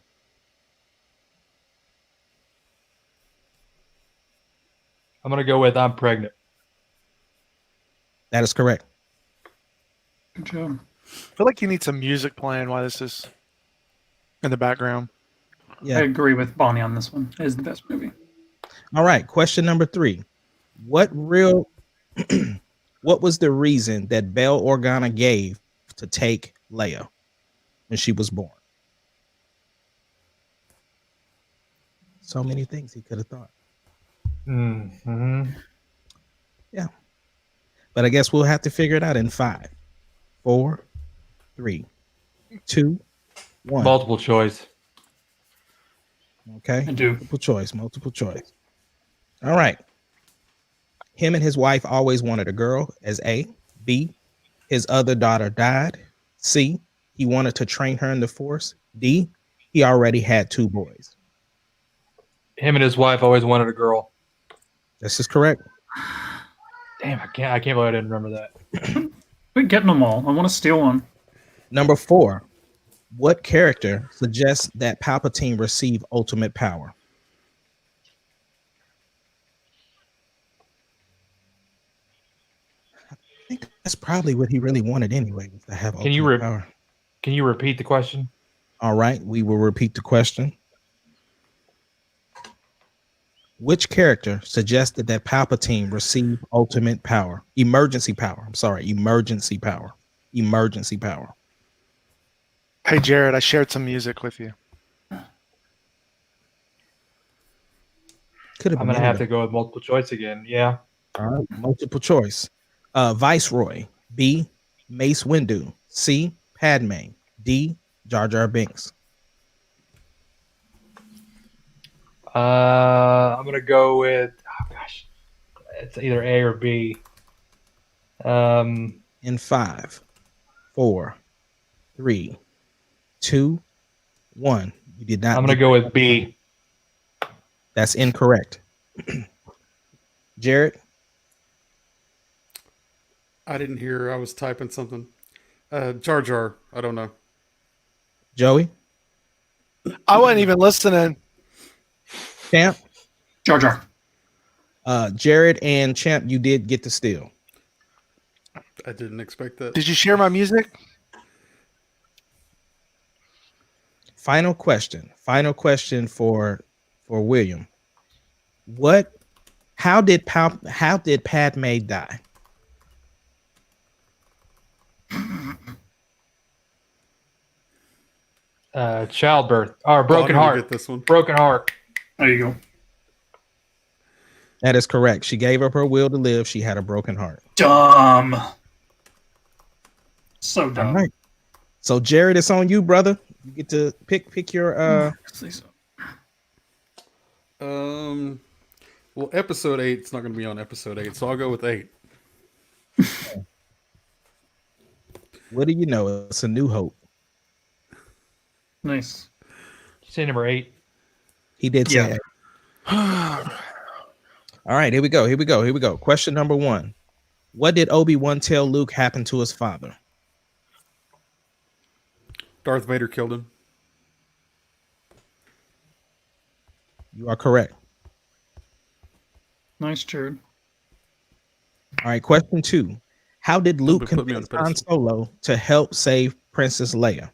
Speaker 5: I'm going to go with I'm pregnant.
Speaker 4: That is correct.
Speaker 1: Good job.
Speaker 2: I feel like you need some music playing while this is in the background.
Speaker 4: Yeah.
Speaker 1: I agree with Bonnie on this one. It is the best movie.
Speaker 4: All right. Question number 3. What was the reason that Bail Organa gave to take Leia when she was born? So many things he could have thought.
Speaker 5: Mm-hmm.
Speaker 4: Yeah. But I guess we'll have to figure it out in 5, 4, 3, 2, 1.
Speaker 5: Multiple choice.
Speaker 4: Okay.
Speaker 1: I do.
Speaker 4: Multiple choice. All right. Him and his wife always wanted a girl as A. B, his other daughter died. C, he wanted to train her in the Force. D, he already had 2 boys.
Speaker 5: Him and his wife always wanted a girl.
Speaker 4: This is correct.
Speaker 5: Damn, I can't believe I didn't remember that.
Speaker 1: Quit getting them all. I want to steal one.
Speaker 4: Number 4. What character suggests that Palpatine receive ultimate power? I think That's probably what he really wanted anyway, was to have
Speaker 5: Can you
Speaker 4: ultimate power.
Speaker 5: Can you repeat the question?
Speaker 4: All right, we will repeat the question. Which character suggested that Palpatine receive ultimate power? Emergency power. I'm sorry, emergency power. Emergency power.
Speaker 2: Hey, Jared, I shared some music with you.
Speaker 4: Could have
Speaker 5: I'm
Speaker 4: been
Speaker 5: gonna have to
Speaker 4: anybody.
Speaker 5: go with multiple choice again. Yeah.
Speaker 4: All right, multiple choice. Viceroy. B. Mace Windu. C. Padme. D. Jar Jar Binks.
Speaker 5: I'm gonna go with. Oh gosh, it's either A or B.
Speaker 4: In 5, 4, 3, 2, 1. You did not.
Speaker 5: I'm gonna go with B.
Speaker 4: That's incorrect. Jared.
Speaker 3: I didn't hear. I was typing something. Jar Jar. I don't know.
Speaker 4: Joey.
Speaker 2: I wasn't even listening.
Speaker 4: Champ.
Speaker 1: Jar Jar.
Speaker 4: Jared and Champ, you did get the steal.
Speaker 3: I didn't expect that.
Speaker 2: Did you share my music?
Speaker 4: Final question. Final question for William. How did Padme die?
Speaker 5: Childbirth or broken
Speaker 3: I'm gonna
Speaker 5: heart.
Speaker 3: Get this one.
Speaker 5: Broken heart.
Speaker 1: There you go.
Speaker 4: That is correct. She gave up her will to live. She had a broken heart.
Speaker 1: Dumb. So
Speaker 4: All
Speaker 1: dumb.
Speaker 4: right. So Jared, it's on you, brother. You get to pick your
Speaker 3: Well, episode 8. It's not going to be on episode 8, so I'll go with 8.
Speaker 4: What do you know? It's A New Hope.
Speaker 1: Nice.
Speaker 5: You say number 8.
Speaker 4: He did say it. All right, here we go. Question number 1. What did Obi-Wan tell Luke happened to his father?
Speaker 3: Darth Vader killed him.
Speaker 4: You are correct.
Speaker 1: Nice, Jared.
Speaker 4: All right, question 2. How did Luke
Speaker 3: Put me on
Speaker 4: convince
Speaker 3: the
Speaker 4: Han
Speaker 3: pedestal.
Speaker 4: Solo to help save Princess Leia?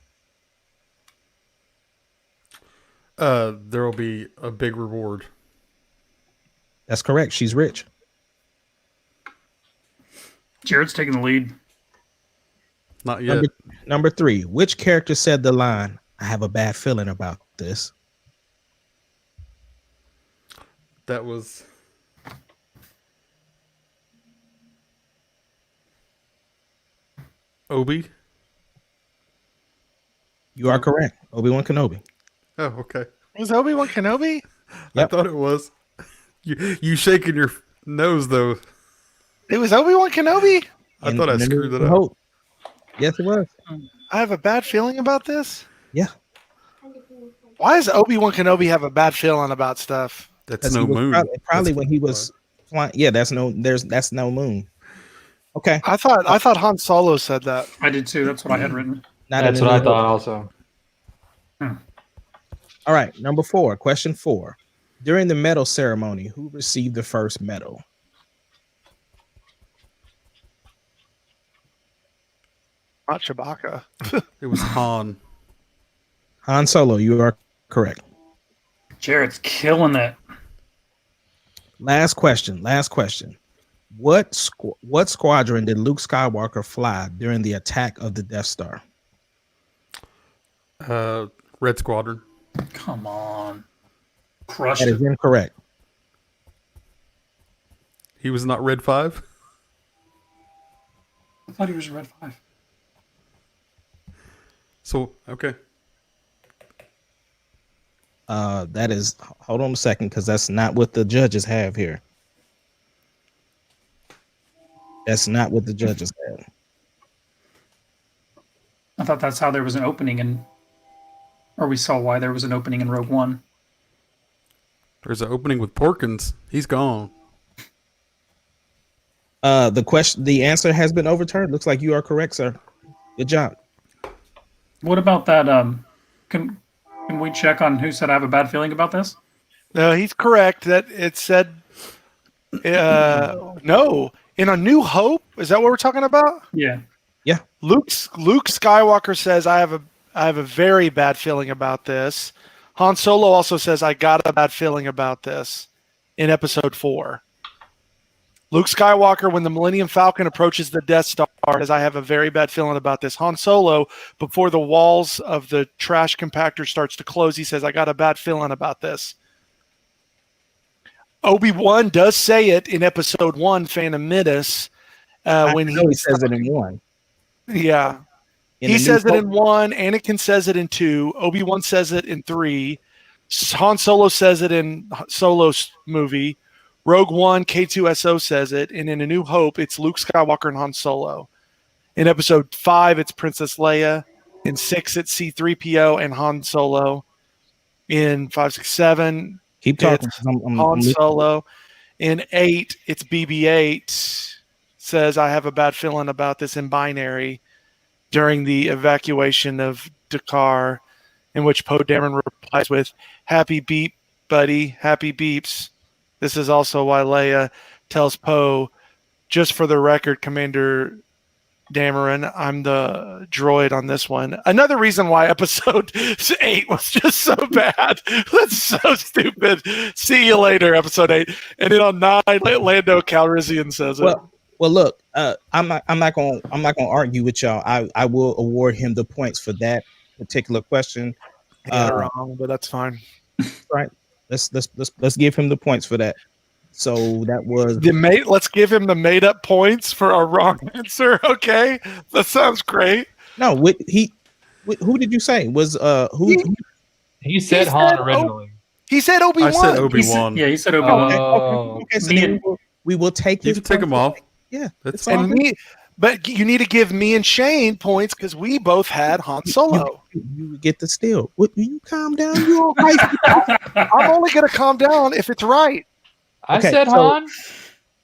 Speaker 3: There will be a big reward.
Speaker 4: That's correct. She's rich.
Speaker 1: Jared's taking the lead.
Speaker 3: Not yet.
Speaker 4: Number 3. Which character said the line, "I have a bad feeling about this"?
Speaker 3: That was Obi.
Speaker 4: You are correct. Obi-Wan Kenobi.
Speaker 3: Oh, okay.
Speaker 2: Was Obi-Wan Kenobi?
Speaker 3: I thought it was. You shaking your nose though.
Speaker 2: It was Obi-Wan Kenobi?
Speaker 3: I thought I screwed it up.
Speaker 4: Hope. Yes, it was.
Speaker 2: I have a bad feeling about this.
Speaker 4: Yeah.
Speaker 2: Why does Obi-Wan Kenobi have a bad feeling about stuff?
Speaker 3: That's no moon.
Speaker 4: Probably when he was flying. Yeah, that's no moon. Okay.
Speaker 2: I thought Han Solo said that.
Speaker 1: I did too. That's what I had written.
Speaker 5: That's what I thought also.
Speaker 4: All right, number 4. Question 4. During the medal ceremony, who received the first medal?
Speaker 2: Not Chewbacca.
Speaker 3: It was Han.
Speaker 4: Han Solo, you are correct.
Speaker 1: Jared's killing it.
Speaker 4: Last question. What squadron did Luke Skywalker fly during the attack of the Death Star?
Speaker 3: Red Squadron.
Speaker 1: Come on. Crushed
Speaker 4: That
Speaker 1: it.
Speaker 4: is incorrect.
Speaker 3: He was not Red 5.
Speaker 1: I thought he was Red 5.
Speaker 3: So okay.
Speaker 4: That is. Hold on a second, because that's not what the judges have here. That's not what the judges have.
Speaker 1: I thought that's how there was an opening in, or we saw why there was an opening in Rogue One.
Speaker 3: There's an opening with Porkins. He's gone.
Speaker 4: The answer has been overturned. Looks like you are correct, sir. Good job.
Speaker 1: What about that? Can we check on who said I have a bad feeling about this?
Speaker 2: No, he's correct. That it said. No, In A New Hope, is that what we're talking about?
Speaker 1: Yeah.
Speaker 2: Luke Skywalker says, I have a very bad feeling about this. Han Solo also says, I got a bad feeling about this in episode 4. Luke Skywalker, when the Millennium Falcon approaches the Death Star, says, I have a very bad feeling about this. Han Solo, before the walls of the trash compactor starts to close, he says, I got a bad feeling about this. Obi-Wan does say it in episode 1, Phantom Menace, when
Speaker 4: he says it in 1.
Speaker 2: Yeah. He says it in 1. Anakin says it in 2. Obi-Wan says it in 3. Han Solo says it in Solo's movie. Rogue One, K2SO says it. And in A New Hope, it's Luke Skywalker and Han Solo. In episode 5, it's Princess Leia. In 6, it's C-3PO and Han Solo. In 5, 6, 7,
Speaker 4: keep talking.
Speaker 2: it's Han Solo. In 8, it's BB-8. Says, I have a bad feeling about this in binary during the evacuation of Dakar, in which Poe Dameron replies with, happy beep, buddy, happy beeps. This is also why Leia tells Poe, just for the record, Commander Dameron, I'm the droid on this one. Another reason why episode 8 was just so bad. That's so stupid. See you later, episode 8. And then on 9, Lando Calrissian says it.
Speaker 4: Well, look, I'm not gonna argue with y'all. I will award him the points for that particular question.
Speaker 2: Wrong, but that's fine.
Speaker 4: Right. Let's give him the points for that. So that was
Speaker 2: let's give him the made up points for a wrong answer. Okay, that sounds great.
Speaker 4: No, who did you say was who?
Speaker 5: He said Han originally.
Speaker 2: He said Obi-Wan.
Speaker 3: I said Obi-Wan.
Speaker 1: He said Obi-Wan.
Speaker 4: Okay. So then we will take.
Speaker 3: You can take them off.
Speaker 4: Yeah,
Speaker 3: that's
Speaker 2: fine. But you need to give me and Shane points because we both had Han Solo.
Speaker 4: You get the steal. What? You calm down. You all right?
Speaker 2: I'm only going to calm down if it's right.
Speaker 5: I said Han.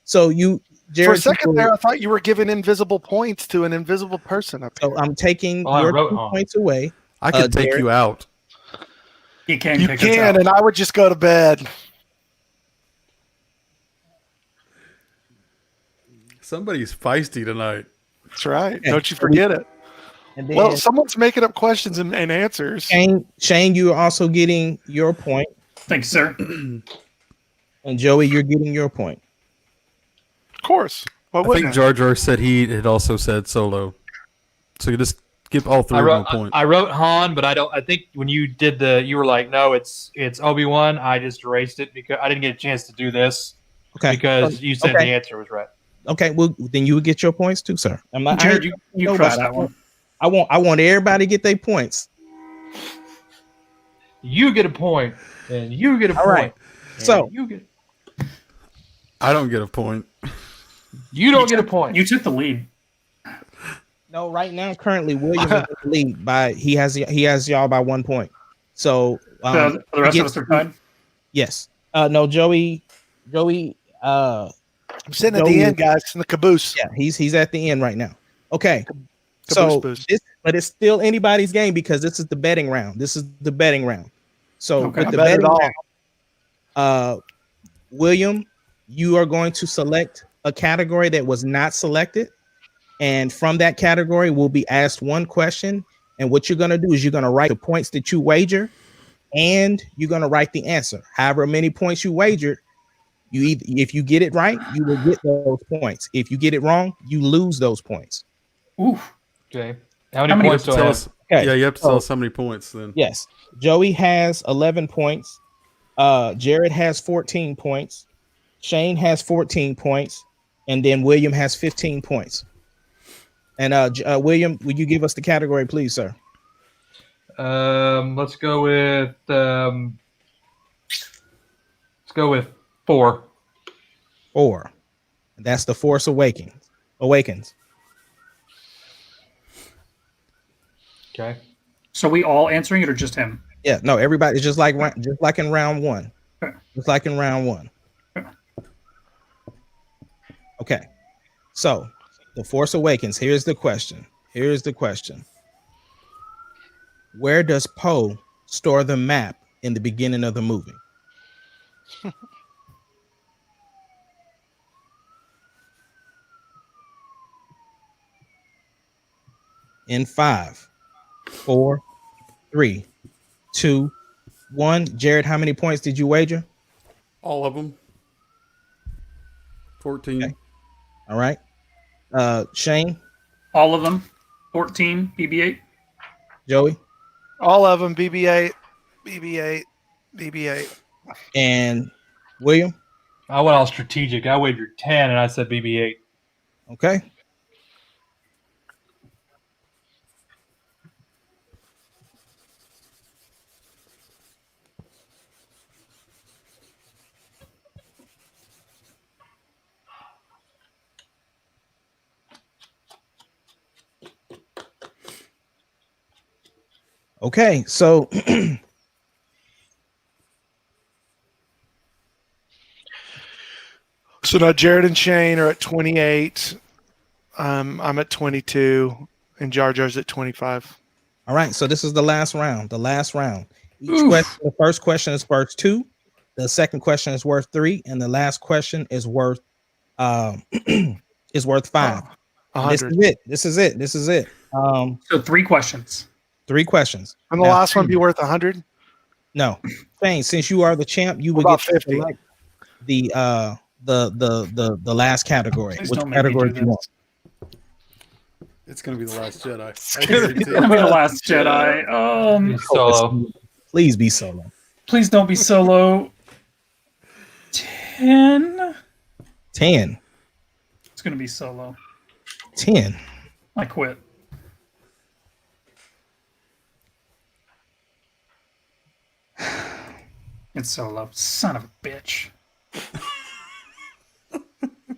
Speaker 4: So you, Jared,
Speaker 2: for a second there, I thought you were giving invisible points to an invisible person.
Speaker 4: So I'm taking your 2 points away.
Speaker 3: I can take
Speaker 4: Jared.
Speaker 3: you out.
Speaker 1: You can,
Speaker 2: and I would just go to bed.
Speaker 3: Somebody's feisty tonight.
Speaker 2: That's right. Don't you forget it.
Speaker 4: And then,
Speaker 2: well, someone's making up questions and answers.
Speaker 4: Shane, you are also getting your point.
Speaker 1: Thanks, sir.
Speaker 4: And Joey, you're getting your point.
Speaker 2: Of course.
Speaker 3: I think Jar Jar said he had also said Solo. So you just give all 3 of them a point.
Speaker 5: I wrote Han, but I think when you did you were like, no, it's Obi-Wan. I just erased it because I didn't get a chance to do this.
Speaker 4: Okay.
Speaker 5: Because you said the answer was right.
Speaker 4: Okay, well then you would get your points too, sir. I'm not.
Speaker 1: Jared, you crushed that one.
Speaker 4: I want everybody to get their points.
Speaker 5: You get a point, and you get a point.
Speaker 4: Right. So
Speaker 3: I don't get a point.
Speaker 5: You don't get a point.
Speaker 1: You took the lead.
Speaker 4: No, right now, currently, Williams is in the lead by he has y'all by 1 point. So
Speaker 1: the rest of us are tied.
Speaker 4: Yes. No, Joey.
Speaker 2: I'm sitting at the end, guys, in the caboose.
Speaker 4: Yeah, he's at the end right now. Okay.
Speaker 2: Caboose.
Speaker 4: But it's still anybody's game because this is the betting round. So with the betting round, William, you are going to select a category that was not selected. And from that category, we'll be asked one question. And what you're going to do is you're going to write the points that you wager and you're going to write the answer. However many points you wagered, if you get it right, you will get those points. If you get it wrong, you lose those points.
Speaker 1: Ooh.
Speaker 5: Okay. How many points do I have?
Speaker 3: Okay. Yeah, you have to tell us how many points then.
Speaker 4: Yes. Joey has 11 points. Jared has 14 points. Shane has 14 points. And then William has 15 points. And William, would you give us the category, please, sir?
Speaker 5: Let's go with 4.
Speaker 4: 4. That's the Force Awakens.
Speaker 5: Okay.
Speaker 1: So we all answering it or just him?
Speaker 4: Yeah, no, everybody just like in round 1.
Speaker 1: Okay.
Speaker 4: Just like in round 1. Okay. So, The Force Awakens. Here's the question. Where does Poe store the map in the beginning of the movie? In 5, 4, 3, 2, 1. Jared, how many points did you wager?
Speaker 3: All of them. 14.
Speaker 4: Okay. All right. Shane,
Speaker 1: All of them. 14 BB-8.
Speaker 4: Joey,
Speaker 2: All of them. BB-8, BB-8, BB-8.
Speaker 4: and William.
Speaker 5: I went all strategic. I wagered 10 and I said BB-8.
Speaker 4: Okay. Okay, so
Speaker 2: So now Jared and Shane are at 28. I'm at 22, and Jar Jar's at 25.
Speaker 4: all right, so this is the last round. The last round. Each
Speaker 1: Oof.
Speaker 4: question, the first question is worth 2, the second question is worth 3, and the last question is worth is worth 5. This
Speaker 2: 100.
Speaker 4: is it. This is it. This is it.
Speaker 1: So 3 questions.
Speaker 4: 3 questions.
Speaker 2: And the
Speaker 4: Now,
Speaker 2: last one be worth 100?
Speaker 4: No, Shane, since you are the champ, you
Speaker 2: What
Speaker 4: will
Speaker 2: about
Speaker 4: get to
Speaker 2: 50?
Speaker 4: select the last category.
Speaker 1: Please
Speaker 4: Which
Speaker 1: don't make me
Speaker 4: category
Speaker 1: do
Speaker 4: do you want?
Speaker 3: It's going to be The Last Jedi. I
Speaker 1: It's
Speaker 3: guarantee
Speaker 1: gonna
Speaker 3: it.
Speaker 1: be The Last Jedi.
Speaker 5: Solo.
Speaker 4: Please be solo.
Speaker 1: Please don't be Solo. 10.
Speaker 4: 10.
Speaker 1: It's gonna be Solo.
Speaker 4: 10.
Speaker 1: I quit. It's Solo. Son of a bitch.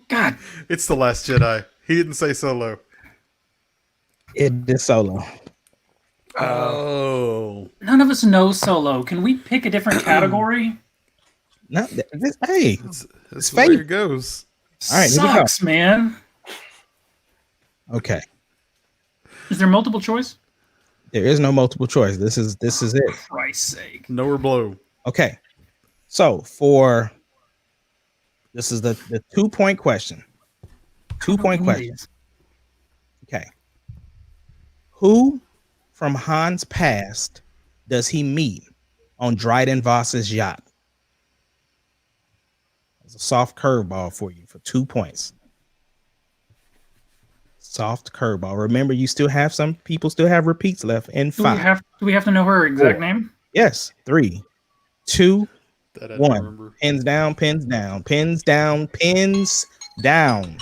Speaker 1: God.
Speaker 3: It's The Last Jedi. He didn't say Solo.
Speaker 4: It is solo.
Speaker 3: Oh.
Speaker 1: None of us know Solo. Can we pick a different category?
Speaker 4: Not this, hey,
Speaker 3: That's
Speaker 4: fate.
Speaker 3: where it goes.
Speaker 4: All right, here we go.
Speaker 1: Sucks, man.
Speaker 4: okay.
Speaker 1: Is there multiple choice?
Speaker 4: There is no multiple choice. This is it.
Speaker 1: Christ's sake.
Speaker 3: Know or blow.
Speaker 4: Okay. So for this is the 2-point question. 2-point question. Okay. Who from Han's past does he meet on Dryden Voss's yacht? It's a soft curveball for you for 2 points. Soft curveball. Remember, you still have some people still have repeats left in
Speaker 1: Do we
Speaker 4: 5.
Speaker 1: have to know her exact
Speaker 4: 4.
Speaker 1: name?
Speaker 4: Yes. 3, 2,
Speaker 3: That I don't
Speaker 4: 1.
Speaker 3: remember.
Speaker 4: Pins down, pins down, pins down, pins down,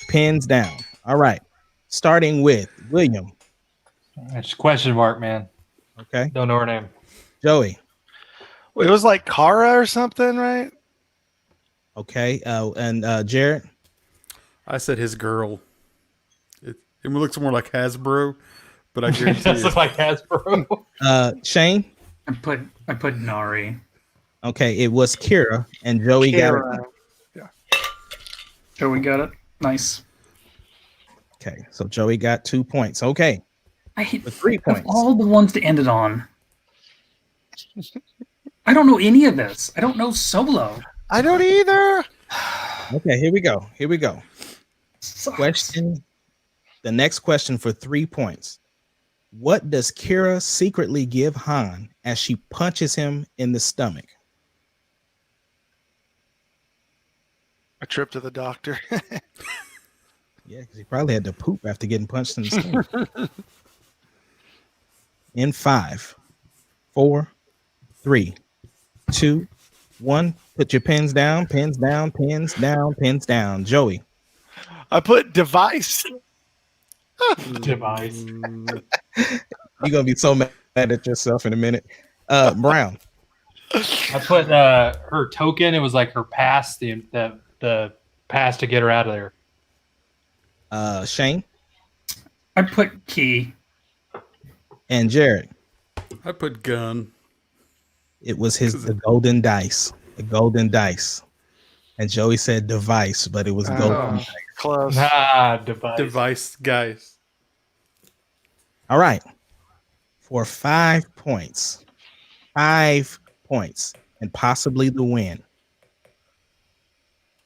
Speaker 4: pins down. All right. Starting with William.
Speaker 5: It's a question mark, man.
Speaker 4: Okay.
Speaker 5: Don't know her name.
Speaker 4: Joey.
Speaker 2: It was like Kara or something, right?
Speaker 4: Okay. And Jared.
Speaker 3: I said his girl. It looks more like Hasbro, but I
Speaker 5: It
Speaker 3: guarantee
Speaker 5: does
Speaker 3: you.
Speaker 5: look like Hasbro.
Speaker 4: Shane.
Speaker 1: I put Nari.
Speaker 4: Okay. It was Kira, and Joey got it.
Speaker 1: Joey got it. Nice.
Speaker 4: Okay. So Joey got 2 points. Okay.
Speaker 1: I hate
Speaker 4: With 3
Speaker 1: of
Speaker 4: points.
Speaker 1: all the ones to end it on. I don't know any of this. I don't know Solo.
Speaker 2: I don't either.
Speaker 4: Okay. Here we go. Here we go.
Speaker 1: Sucks.
Speaker 4: Question. The next question for 3 points. What does Kira secretly give Han as she punches him in the stomach?
Speaker 2: A trip to the doctor.
Speaker 4: Yeah, because he probably had to poop after getting punched in the stomach. In 5, 4, 3, 2, 1. Put your pins down, pins down, pins down, pins down. Joey.
Speaker 2: I put device.
Speaker 5: Device.
Speaker 4: You're gonna be so mad at yourself in a minute. Brown.
Speaker 5: I put her token. It was like her pass, the pass to get her out of there.
Speaker 4: Shane
Speaker 1: I put Key.
Speaker 4: and Jared.
Speaker 3: I put gun.
Speaker 4: It was the golden dice. The golden dice. And Joey said device, but it was golden.
Speaker 2: Close.
Speaker 3: Device guys.
Speaker 4: All right. For 5 points. 5 points. And possibly the win.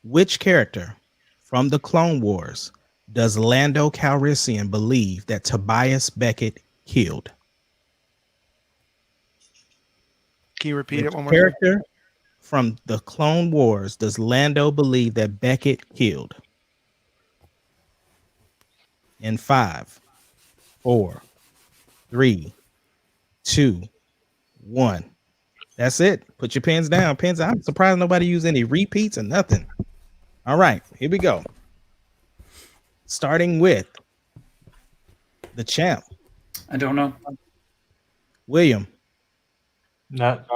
Speaker 4: Which character from the Clone Wars does Lando Calrissian believe that Tobias Beckett killed?
Speaker 2: Can you repeat
Speaker 4: Which
Speaker 2: it one more time?
Speaker 4: character from the Clone Wars does Lando believe that Beckett killed? In 5, 4, 3, 2, 1. That's it. Put your pens down. Pens. I'm surprised nobody used any repeats or nothing. All right, here we go. Starting with the champ,
Speaker 1: I don't know.
Speaker 4: William.
Speaker 5: Not,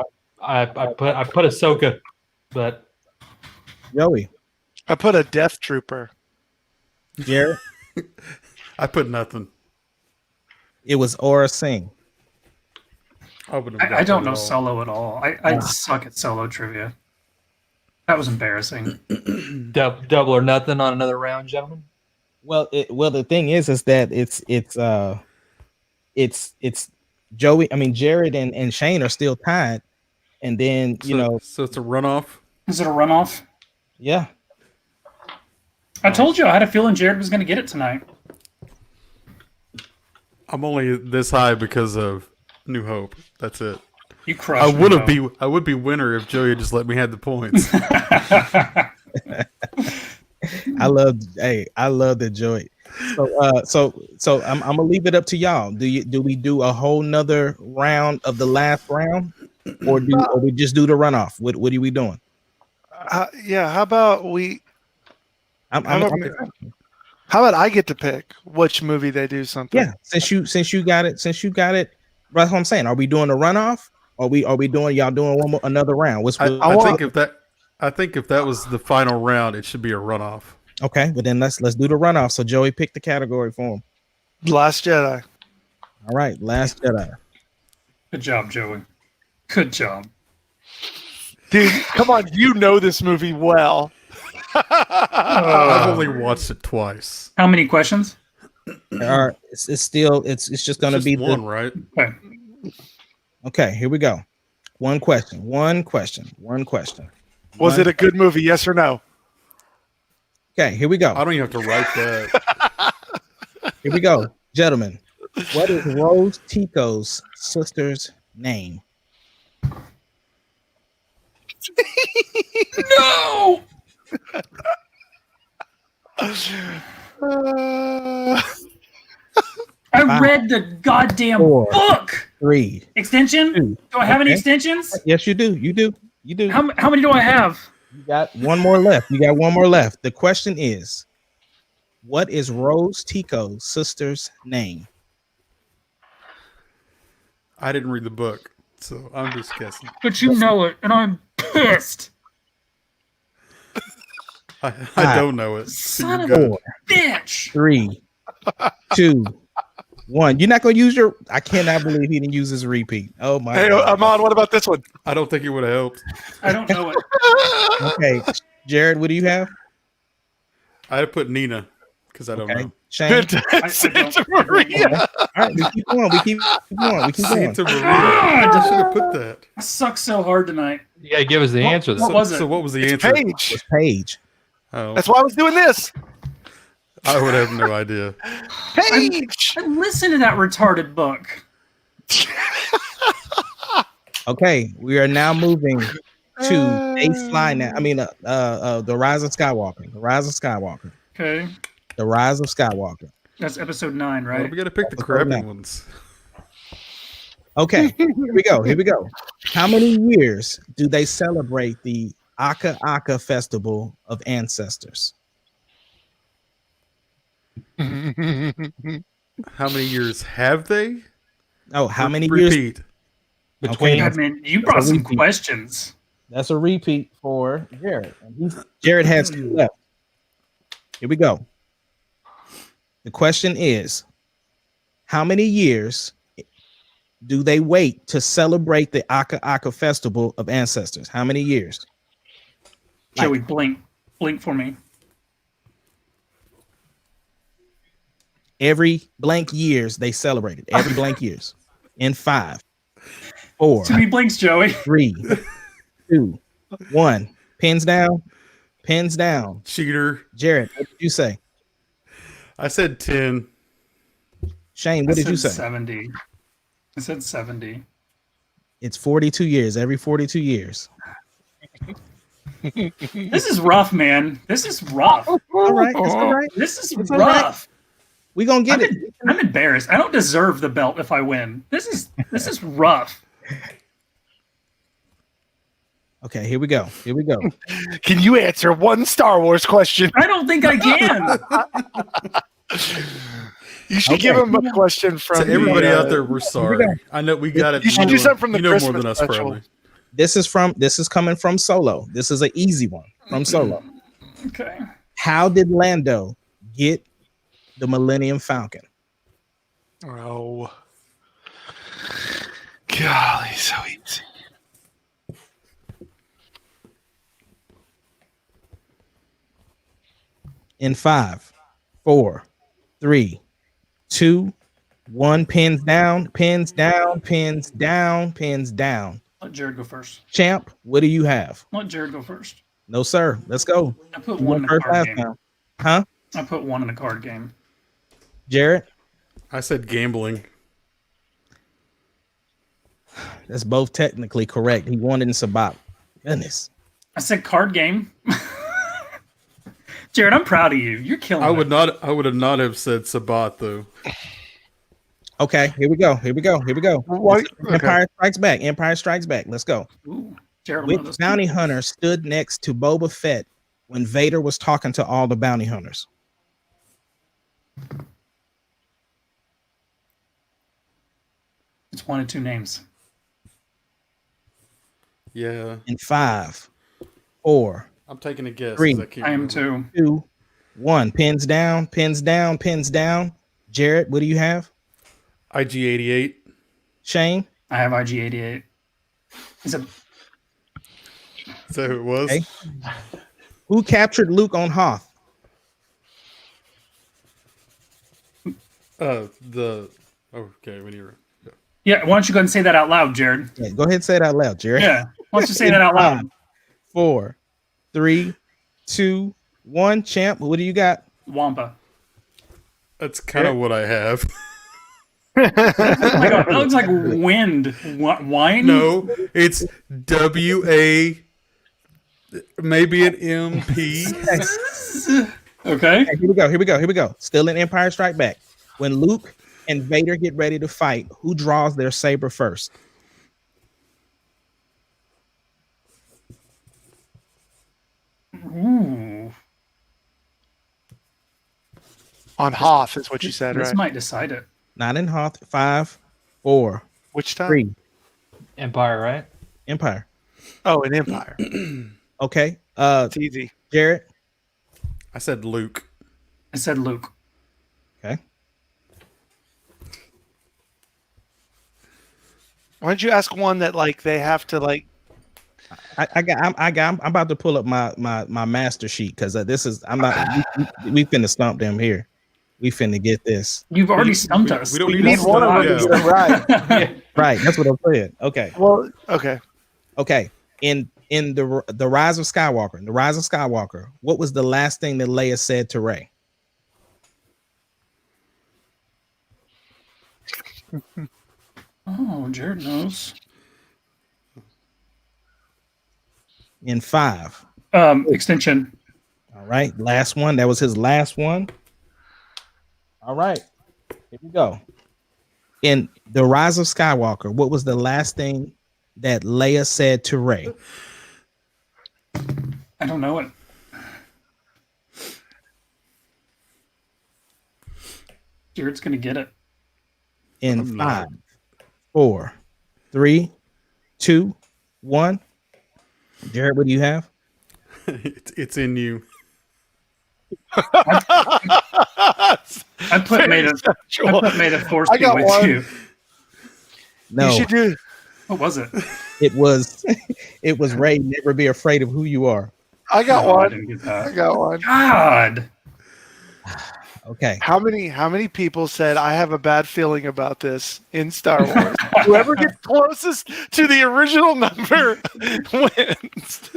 Speaker 5: I put Ahsoka, but
Speaker 4: Joey.
Speaker 2: I put a Death Trooper.
Speaker 4: Jared.
Speaker 3: I put nothing.
Speaker 4: It was Aura Singh.
Speaker 1: I don't know Solo at all. I suck at Solo trivia. That was embarrassing.
Speaker 5: double or nothing on another round, gentlemen.
Speaker 4: Well, the thing is that it's Joey. I mean, Jared and Shane are still tied, and then
Speaker 3: so it's a runoff.
Speaker 1: Is it a runoff?
Speaker 4: Yeah.
Speaker 1: I told you I had a feeling Jared was going to get it tonight.
Speaker 3: I'm only this high because of New Hope. That's it.
Speaker 1: You crushed.
Speaker 3: I would be winner if Joey had just let me have the points.
Speaker 4: I love the Joey. So I'm gonna leave it up to y'all. Do we do a whole nother round of the last round, or we just do the runoff? What are we doing?
Speaker 2: Yeah. How about we?
Speaker 4: How
Speaker 2: about I get to pick which movie they do something?
Speaker 4: Yeah, since you got it, that's what I'm saying. Are we doing a runoff? Are we doing another round?
Speaker 3: I think if that was the final round, it should be a runoff.
Speaker 4: Okay, but then let's do the runoff. So Joey, pick the category for him.
Speaker 2: Last Jedi.
Speaker 4: All right, Last Jedi.
Speaker 1: Good job, Joey. Good job,
Speaker 2: dude. Come on, you know this movie well.
Speaker 3: I've only watched it twice.
Speaker 1: How many questions?
Speaker 4: It's just going to be
Speaker 3: one, right?
Speaker 4: Okay, here we go. One question.
Speaker 2: Was it a good movie? Yes or no?
Speaker 4: Okay, here we go.
Speaker 3: I don't even have to write that.
Speaker 4: Here we go, gentlemen. What is Rose Tico's sister's name?
Speaker 1: No. I read the goddamn book.
Speaker 4: 3.
Speaker 1: Extension?
Speaker 4: 2.
Speaker 1: Do I have any extensions?
Speaker 4: Yes, you do. You do.
Speaker 1: How many do I have?
Speaker 4: You got one more left. The question is, what is Rose Tico's sister's name?
Speaker 3: I didn't read the book, so I'm just guessing.
Speaker 1: But you know it, and I'm pissed.
Speaker 3: I don't know it.
Speaker 1: Son of a bitch.
Speaker 4: 3, 2, 1. You're not going to use your... I cannot believe he didn't use his repeat. Oh, my God.
Speaker 2: Amon, what about this one?
Speaker 3: I don't think it would have helped.
Speaker 1: I don't know it.
Speaker 4: Okay. Jared, what do you have?
Speaker 3: I put Nina, because I don't know.
Speaker 4: Shane?
Speaker 2: Santa Maria.
Speaker 4: All right, we keep going. We keep going.
Speaker 3: Santa Maria. I should have put that.
Speaker 1: I suck so hard tonight.
Speaker 5: You got to give us the answer.
Speaker 1: What was it?
Speaker 3: So what was the answer?
Speaker 2: Paige.
Speaker 4: It's Paige.
Speaker 3: Oh.
Speaker 2: That's why I was doing this.
Speaker 3: I would have no idea.
Speaker 2: Paige.
Speaker 1: I listened to that retarded book.
Speaker 4: Okay, we are now moving to a fly now. I mean, the Rise of Skywalker. The Rise of Skywalker.
Speaker 1: Okay.
Speaker 4: The Rise of Skywalker.
Speaker 1: That's episode 9, right?
Speaker 3: Well, we got to pick the crappy ones.
Speaker 4: Okay, here we go. How many years do they celebrate the Aka Aka Festival of Ancestors?
Speaker 3: How many years have they?
Speaker 4: Oh, how many years?
Speaker 3: Repeat.
Speaker 4: Okay,
Speaker 1: I mean, you brought some questions.
Speaker 4: That's a repeat for Jared. Jared has 2 left. Here we go. The question is, how many years do they wait to celebrate the Aka Aka Festival of Ancestors? How many years?
Speaker 1: Joey, blink for me.
Speaker 4: Every blank years they celebrated. Every blank years. In 5, 4.
Speaker 1: Too many blinks, Joey.
Speaker 4: 3, 2, 1. Pins down.
Speaker 3: Cheater.
Speaker 4: Jared, what did you say?
Speaker 3: I said 10.
Speaker 4: Shane, what did you say?
Speaker 1: 70. I said 70.
Speaker 4: It's 42 years. Every 42 years.
Speaker 1: This is rough, man. This is rough.
Speaker 4: All right. It's all right.
Speaker 1: This is
Speaker 4: It's all right.
Speaker 1: rough.
Speaker 4: We gonna get it.
Speaker 1: I'm embarrassed. I don't deserve the belt if I win. This is rough.
Speaker 4: Okay, here we go. Here we go.
Speaker 2: Can you answer one Star Wars question?
Speaker 1: I don't think I can.
Speaker 2: You should give him a question from
Speaker 3: To everybody
Speaker 2: the,
Speaker 3: out there, we're sorry. I know we got it.
Speaker 2: You should do something from the
Speaker 3: you know more
Speaker 2: Christmas
Speaker 3: than us,
Speaker 2: special.
Speaker 3: probably.
Speaker 4: This is coming from Solo. This is an easy one from Solo.
Speaker 1: Okay.
Speaker 4: How did Lando get the Millennium Falcon?
Speaker 2: Oh, golly, so easy.
Speaker 4: In 5, 4, 3, 2, 1. Pins down, pins down, pins down, pins down.
Speaker 1: Let Jared go first.
Speaker 4: Champ, what do you have?
Speaker 1: Let Jared go first.
Speaker 4: No, sir. Let's go.
Speaker 1: I put
Speaker 4: You
Speaker 1: one in
Speaker 4: went
Speaker 1: the
Speaker 4: first
Speaker 1: card
Speaker 4: last
Speaker 1: game.
Speaker 4: time. Huh?
Speaker 1: I put one in the card game.
Speaker 4: Jared?
Speaker 3: I said gambling.
Speaker 4: That's both technically correct. He won it in Sabak. Goodness.
Speaker 1: I said card game. Jared, I'm proud of you. You're killing
Speaker 3: I
Speaker 1: it.
Speaker 3: would not have said Sabat though.
Speaker 4: Okay, here we go. Here we go. Here we go.
Speaker 2: What?
Speaker 4: Empire Strikes Back. Empire Strikes Back. Let's go.
Speaker 1: Ooh, Jared, will know
Speaker 4: Which
Speaker 1: this.
Speaker 4: bounty hunter stood next to Boba Fett when Vader was talking to all the bounty hunters?
Speaker 1: It's one of two names.
Speaker 3: Yeah,
Speaker 4: In 5, 4,
Speaker 3: I'm taking a guess.
Speaker 4: 3.
Speaker 3: 'cause I can't
Speaker 1: I am
Speaker 3: remember.
Speaker 1: too.
Speaker 4: 2, 1. Pins down, pins down, pins down. Jared, what do you have?
Speaker 3: IG-88.
Speaker 4: Shane?
Speaker 1: I have IG-88. Is it?
Speaker 3: Is that who it was?
Speaker 4: Okay. Who captured Luke on Hoth?
Speaker 3: Okay, when you're.
Speaker 1: Yeah, why don't you go ahead and say that out loud, Jared?
Speaker 4: Yeah, go ahead and say it out loud, Jared.
Speaker 1: Yeah, why don't you say that out loud?
Speaker 4: 5, 4, 3, 2, 1. Champ, what do you got?
Speaker 1: Wampa.
Speaker 3: That's kind of what I have.
Speaker 1: That looks like wind. Wine?
Speaker 3: No, it's W-A, maybe an M-P.
Speaker 1: Okay.
Speaker 4: Here we go. Here we go. Here we go. Still in Empire Strike Back. When Luke and Vader get ready to fight, who draws their saber first?
Speaker 1: Ooh.
Speaker 2: On Hoth is what you said,
Speaker 1: This
Speaker 2: right?
Speaker 1: might decide it.
Speaker 4: Not in Hoth. 5, 4,
Speaker 2: Which time?
Speaker 4: 3.
Speaker 5: Empire, right?
Speaker 4: Empire.
Speaker 2: Oh, an Empire.
Speaker 4: Okay.
Speaker 2: It's easy.
Speaker 4: Jared.
Speaker 3: I said Luke.
Speaker 1: I said Luke.
Speaker 4: Okay.
Speaker 2: Why don't you ask one that like they have to like?
Speaker 4: I'm about to pull up my master sheet because this is I'm not we finna stump them here. We finna get this
Speaker 1: You've already stumped us.
Speaker 3: We don't
Speaker 2: You
Speaker 3: need
Speaker 2: need
Speaker 3: to
Speaker 2: one of
Speaker 3: stop.
Speaker 2: them to
Speaker 3: Yeah.
Speaker 2: get it right.
Speaker 4: right. That's what I'm saying. Okay.
Speaker 2: Well, okay.
Speaker 4: Okay. In the Rise of Skywalker, what was the last thing that Leia said to Rey?
Speaker 1: Oh, Jared knows.
Speaker 4: In 5.
Speaker 1: Extension.
Speaker 4: All right. Last one. That was his last one. All right. Here we go. In the Rise of Skywalker, what was the last thing that Leia said to Rey?
Speaker 1: I don't know it. Jared's gonna get it.
Speaker 4: In
Speaker 3: I'm not.
Speaker 4: 5, 4, 3, 2, 1. Jared, what do you have?
Speaker 3: It's in you.
Speaker 1: I put May the Force
Speaker 2: I
Speaker 1: be
Speaker 2: got
Speaker 1: with
Speaker 2: one.
Speaker 1: you.
Speaker 4: No,
Speaker 2: You should do.
Speaker 1: What was it?
Speaker 4: it was Rey. Never be afraid of who you are.
Speaker 2: I got
Speaker 1: Oh, I
Speaker 2: one.
Speaker 1: didn't get
Speaker 2: I
Speaker 1: that.
Speaker 2: got one.
Speaker 1: God.
Speaker 4: Okay.
Speaker 2: How many people said I have a bad feeling about this in Star Wars? Whoever gets closest to the original number wins.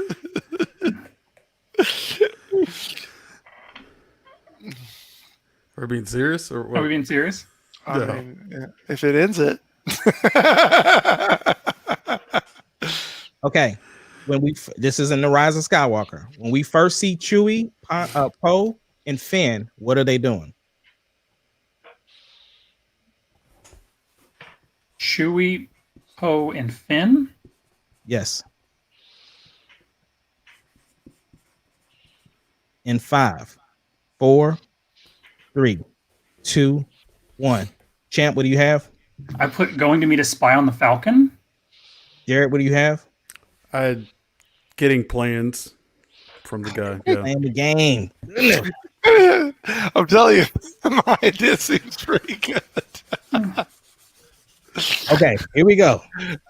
Speaker 3: Are we being serious or
Speaker 1: Are we
Speaker 3: what?
Speaker 1: being serious?
Speaker 2: I
Speaker 3: Yeah.
Speaker 2: mean, yeah, if it ends it.
Speaker 4: Okay. This is in the Rise of Skywalker. When we first see Chewie, Poe, and Finn, what are they doing?
Speaker 1: Chewie, Poe, and Finn.
Speaker 4: Yes. In 5, 4, 3, 2, 1. Champ, what do you have?
Speaker 1: I put going to meet a spy on the Falcon.
Speaker 4: Jared, what do you have?
Speaker 3: I had getting plans from the guy. Yeah.
Speaker 4: Playing the game.
Speaker 2: I'm telling you, my idea seems pretty good.
Speaker 4: Okay, here we go.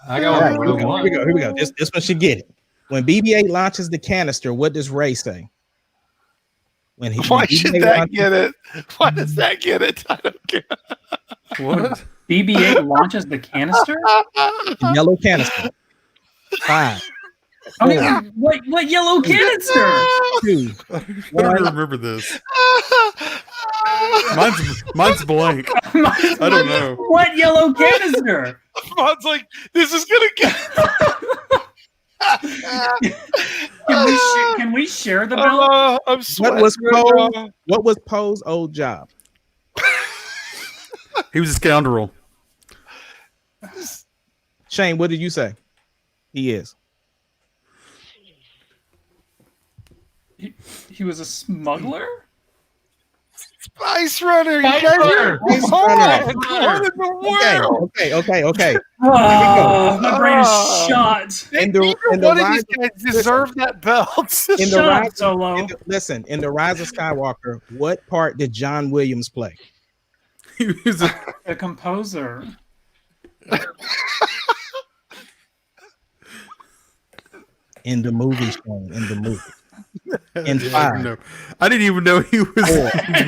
Speaker 5: I
Speaker 4: All
Speaker 5: got
Speaker 4: right,
Speaker 5: one.
Speaker 4: here we go. This one should get it. When BB-8 launches the canister, what does Ray say?
Speaker 2: Why
Speaker 4: when
Speaker 2: should
Speaker 4: BB-8
Speaker 2: that
Speaker 4: launches-
Speaker 2: get it? Why does that get it? I don't care.
Speaker 3: What?
Speaker 1: BB-8 launches the canister.
Speaker 4: Yellow canister. 5,
Speaker 1: I mean, what yellow canister?
Speaker 4: 2,
Speaker 3: I don't remember this. Mine's blank. I don't know.
Speaker 1: What yellow canister?
Speaker 2: Mon's like, this is gonna get.
Speaker 1: Can we share the belt?
Speaker 2: I'm sweating.
Speaker 4: What was Poe's old job?
Speaker 3: He was a scoundrel.
Speaker 4: Shane, what did you say? He is.
Speaker 1: He was a smuggler.
Speaker 2: Spice Runner.
Speaker 5: Spice
Speaker 2: you guys
Speaker 5: Runner.
Speaker 2: are
Speaker 4: Spice
Speaker 2: what?
Speaker 4: Runner.
Speaker 2: What in the world?
Speaker 4: Okay.
Speaker 1: My brain is shot.
Speaker 4: In the
Speaker 2: One of
Speaker 4: Rise
Speaker 2: these guys deserve that belt.
Speaker 4: in the
Speaker 1: Shut up,
Speaker 4: Rise
Speaker 1: Solo.
Speaker 4: in the Rise of Skywalker, what part did John Williams play?
Speaker 3: He was a,
Speaker 1: The composer.
Speaker 4: In the movie, Shane, in the movie. In
Speaker 3: Yeah,
Speaker 4: 5,
Speaker 3: I didn't even know he was.
Speaker 2: I'm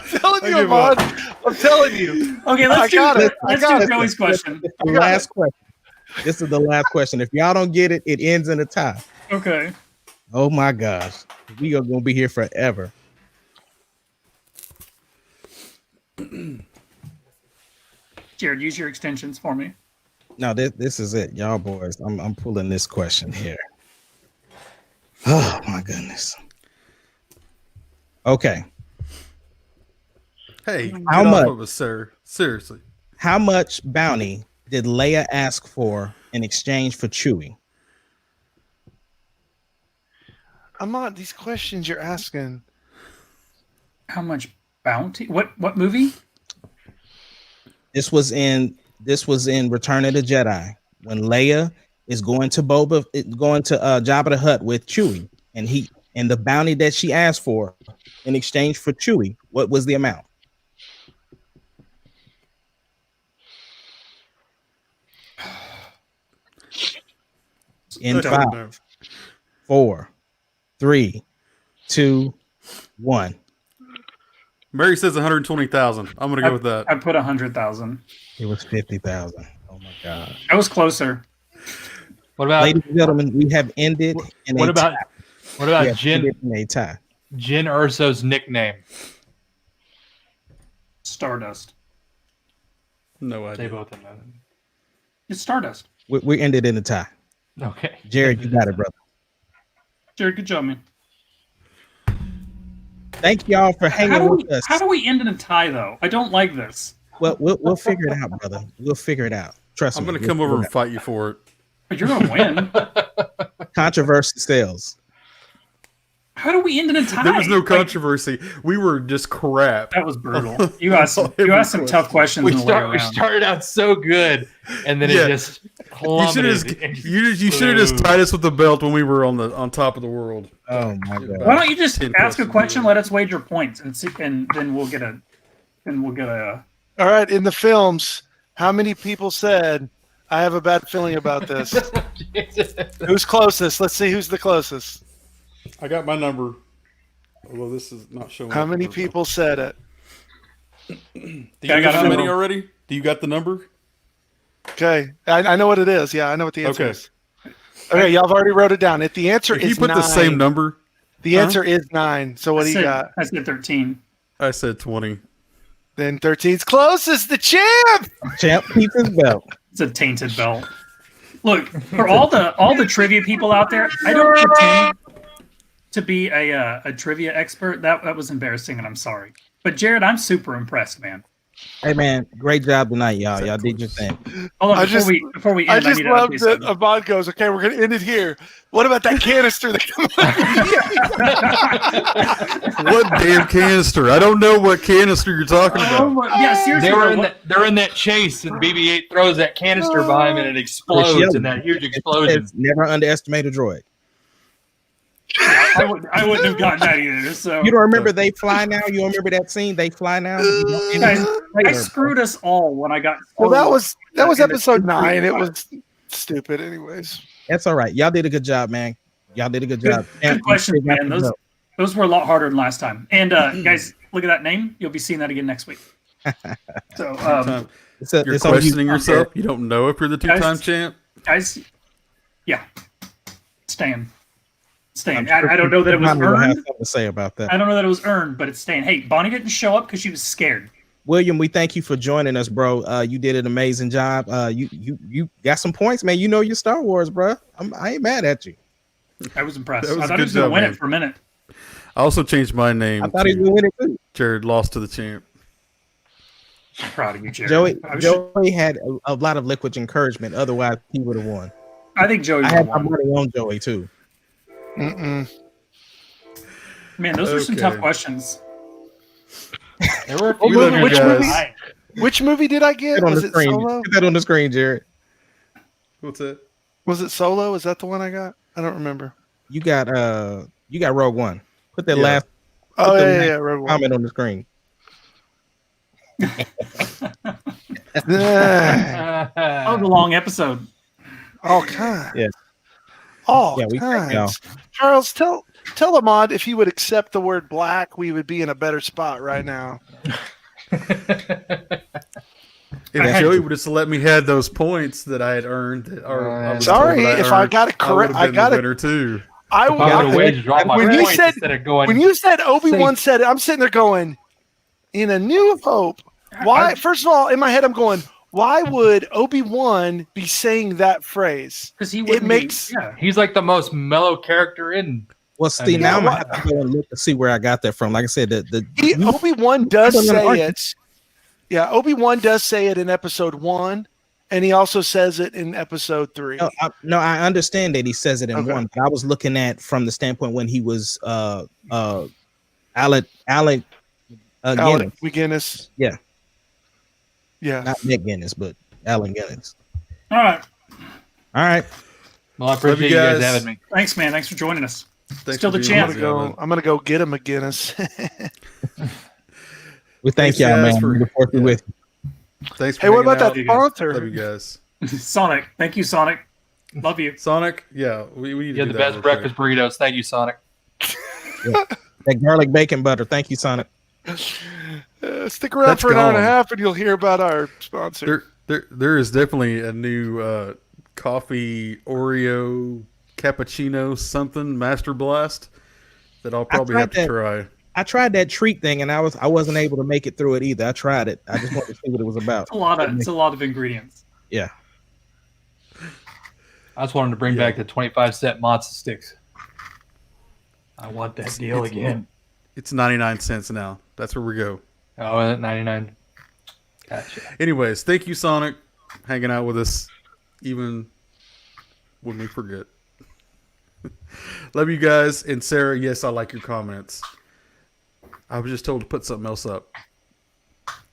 Speaker 2: telling you,
Speaker 3: give
Speaker 2: Amon.
Speaker 3: up.
Speaker 2: I'm telling you.
Speaker 1: Okay,
Speaker 2: I got it. I
Speaker 1: let's
Speaker 2: got
Speaker 1: do
Speaker 2: it.
Speaker 1: Joey's question.
Speaker 4: the last question. This is the last question. If y'all don't get it, it ends in a tie.
Speaker 1: Okay.
Speaker 4: Oh my gosh. We are gonna be here forever.
Speaker 1: Jared, use your extensions for me.
Speaker 4: Now this is it, y'all boys. I'm pulling this question here. Oh my goodness. Okay.
Speaker 3: Hey,
Speaker 4: How
Speaker 3: get
Speaker 4: much?
Speaker 3: off of us, sir. Seriously.
Speaker 4: How much bounty did Leia ask for in exchange for Chewie?
Speaker 2: Amon, these questions you're asking.
Speaker 1: How much bounty? What movie?
Speaker 4: This was in Return of the Jedi when Leia is going to Jabba the Hutt with Chewie, and the bounty that she asked for in exchange for Chewie. What was the amount? In
Speaker 3: I don't
Speaker 4: 5,
Speaker 3: know.
Speaker 4: 4, 3, 2, 1.
Speaker 3: Mary says 120,000. I'm gonna go with that.
Speaker 1: I put 100,000.
Speaker 4: It was 50,000. Oh my god.
Speaker 1: I was closer.
Speaker 5: What about
Speaker 4: Ladies and gentlemen, we have ended in
Speaker 5: what
Speaker 4: a
Speaker 5: about
Speaker 4: tie.
Speaker 5: what
Speaker 4: We
Speaker 5: about
Speaker 4: have ended in a tie.
Speaker 5: Jyn Erso's nickname?
Speaker 1: Stardust.
Speaker 3: No
Speaker 5: They
Speaker 3: idea.
Speaker 5: both know.
Speaker 1: It's Stardust.
Speaker 4: We ended in a tie.
Speaker 5: Okay.
Speaker 4: Jared, you got it, brother.
Speaker 1: Jared, good job, man.
Speaker 4: Thank y'all for hanging with us.
Speaker 1: How do we end in a tie, though? I don't like this.
Speaker 4: Well, we'll figure it out, brother. We'll figure it out. Trust
Speaker 3: I'm
Speaker 4: me.
Speaker 3: gonna come over and fight you for it.
Speaker 1: But you're gonna win.
Speaker 4: Controversy sells.
Speaker 1: How do we end in a tie?
Speaker 3: There was no
Speaker 1: Like,
Speaker 3: controversy. We were just crap.
Speaker 1: that was brutal. You asked some tough questions.
Speaker 5: We
Speaker 1: in the way around.
Speaker 5: started out so good, and then
Speaker 3: Yeah.
Speaker 5: it just
Speaker 3: You should
Speaker 5: plummeted.
Speaker 3: have
Speaker 5: and just
Speaker 3: you should have just
Speaker 5: flew.
Speaker 3: tied us with the belt when we were on top of the world.
Speaker 4: Oh my god.
Speaker 1: Why don't you just
Speaker 3: 10
Speaker 1: ask a
Speaker 3: questions,
Speaker 1: question?
Speaker 3: yeah.
Speaker 1: Let us wager points, and see, and then we'll get a.
Speaker 2: All right, in the films, how many people said, I have a bad feeling about this? Who's closest? Let's see who's the closest.
Speaker 3: I got my number. Although this is not showing.
Speaker 2: How
Speaker 3: up
Speaker 2: many
Speaker 3: for-
Speaker 2: people said it?
Speaker 3: Do you
Speaker 1: I got
Speaker 3: got how
Speaker 1: a
Speaker 3: many
Speaker 1: number.
Speaker 3: already? Do you got the number?
Speaker 2: Okay, I know what it is. Yeah, I know what the answer
Speaker 3: Okay.
Speaker 2: is. Okay, y'all have already wrote it down. If the answer
Speaker 3: If you
Speaker 2: is
Speaker 3: put
Speaker 2: 9,
Speaker 3: the same number,
Speaker 2: The answer is 9. So what do you got?
Speaker 1: I said 13.
Speaker 3: I said 20.
Speaker 2: Then 13's closest. The champ.
Speaker 4: Champ keeps his belt.
Speaker 1: It's a tainted belt. Look, for all the trivia people out there, I don't pretend to be a trivia expert. That was embarrassing, and I'm sorry. But Jared, I'm super impressed, man.
Speaker 4: Hey man, great job tonight, y'all. Y'all did your thing.
Speaker 1: Hold on, before we end,
Speaker 2: I just
Speaker 1: need
Speaker 2: love
Speaker 1: to
Speaker 2: that Ahmad goes, okay, we're going to end it here. What about that canister?
Speaker 3: What damn canister? I don't know what canister you're talking about.
Speaker 1: Yeah, seriously.
Speaker 5: They're in that chase, and BB-8 throws that canister behind him, and it explodes in that huge explosion.
Speaker 4: Never underestimate a droid.
Speaker 1: I wouldn't have gotten that either. So
Speaker 4: you don't remember They Fly Now? You don't remember that scene? They Fly Now.
Speaker 1: Guys, I screwed us all when I got.
Speaker 2: Well, that was episode 9. It was stupid, anyways.
Speaker 4: That's all right. Y'all did a good job, man. Y'all did a good job.
Speaker 1: Good question, man. Those were a lot harder than last time. And guys, look at that name. You'll be seeing that again next week. So
Speaker 3: you're questioning yourself. You don't know if you're the 2-time champ.
Speaker 1: Guys, yeah, staying. I don't know that it was earned.
Speaker 4: Have something to say about that.
Speaker 1: I don't know that it was earned, but it's staying. Hey, Bonnie didn't show up because she was scared.
Speaker 4: William, we thank you for joining us, bro. You did an amazing job. You got some points, man. You know your Star Wars, bro. I ain't mad at you.
Speaker 1: I was impressed.
Speaker 3: That was
Speaker 1: I thought he was going to win it for a minute.
Speaker 3: I also changed my name.
Speaker 4: I thought he was going to win it too.
Speaker 3: Jared lost to the champ.
Speaker 1: I'm proud of you, Jared.
Speaker 4: Joey had a lot of liquid encouragement. Otherwise, he would have won.
Speaker 1: I think Joey.
Speaker 4: I had my money on Joey too.
Speaker 1: Man, those were some tough questions.
Speaker 5: There were a few
Speaker 2: which movie did I get? Was it Solo?
Speaker 4: Get that on the screen, Jared.
Speaker 3: What's it?
Speaker 2: Was it Solo? Is that the one I got? I don't remember.
Speaker 4: You got Rogue One. Put that last.
Speaker 2: Rogue One.
Speaker 4: Comment on the screen.
Speaker 1: That was a long episode.
Speaker 2: All kinds.
Speaker 4: Yeah.
Speaker 2: All
Speaker 4: we
Speaker 2: kinds. Charles, tell Ahmad if he would accept the word black, we would be in a better spot right now.
Speaker 3: If Joey would just let me have those points that I had earned,
Speaker 2: sorry if I got it correct. I got it.
Speaker 3: Winner too.
Speaker 2: When you said Obi-Wan said it, I'm sitting there going, in A New Hope. Why? First of all, in my head, I'm going, why would Obi-Wan be saying that phrase?
Speaker 1: Because
Speaker 5: he's like the most mellow character in.
Speaker 4: Well, Steve, now I'm gonna have to go and look to see where I got that from. Like I said,
Speaker 2: Obi-Wan does say it. Yeah, Obi-Wan does say it in episode 1, and he also says it in episode 3.
Speaker 4: No, I understand that he says it in 1, but I was looking at from the standpoint when he was Alec
Speaker 2: Guinness.
Speaker 4: Yeah.
Speaker 2: Yeah.
Speaker 4: Not Nick Guinness, but Allen Guinness.
Speaker 1: All right.
Speaker 5: Well, I appreciate you guys having me.
Speaker 1: Thanks, man. Thanks for joining us.
Speaker 3: Thanks
Speaker 1: Still the champ.
Speaker 2: I'm gonna go get him a Guinness.
Speaker 4: We thank y'all, man. We look forward to with you.
Speaker 3: Thanks for
Speaker 2: what about that
Speaker 3: sponsor? Love you guys.
Speaker 1: Sonic. Thank you, Sonic. Love you.
Speaker 3: Sonic, yeah. We need
Speaker 5: to do the best breakfast burritos. Thank you, Sonic.
Speaker 4: That garlic bacon butter. Thank you, Sonic.
Speaker 2: Stick around for an hour and a half and you'll hear about our sponsor.
Speaker 3: There is definitely a new coffee Oreo cappuccino something Master Blast that I'll probably have to try.
Speaker 4: I tried that treat thing and I wasn't able to make it through it either. I tried it. I just wanted to see what it was about.
Speaker 1: It's a lot of ingredients.
Speaker 4: Yeah.
Speaker 5: I just wanted to bring back the 25-cent Monster Sticks. I want that deal again.
Speaker 3: It's 99 cents now. That's where we go.
Speaker 5: Oh, is it 99? Gotcha.
Speaker 3: Anyways, thank you, Sonic, hanging out with us, even when we forget. Love you guys. And Sarah, yes, I like your comments. I was just told to put something else up.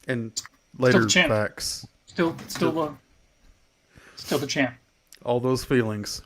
Speaker 3: And later facts.
Speaker 1: Still the champ.
Speaker 3: All those feelings.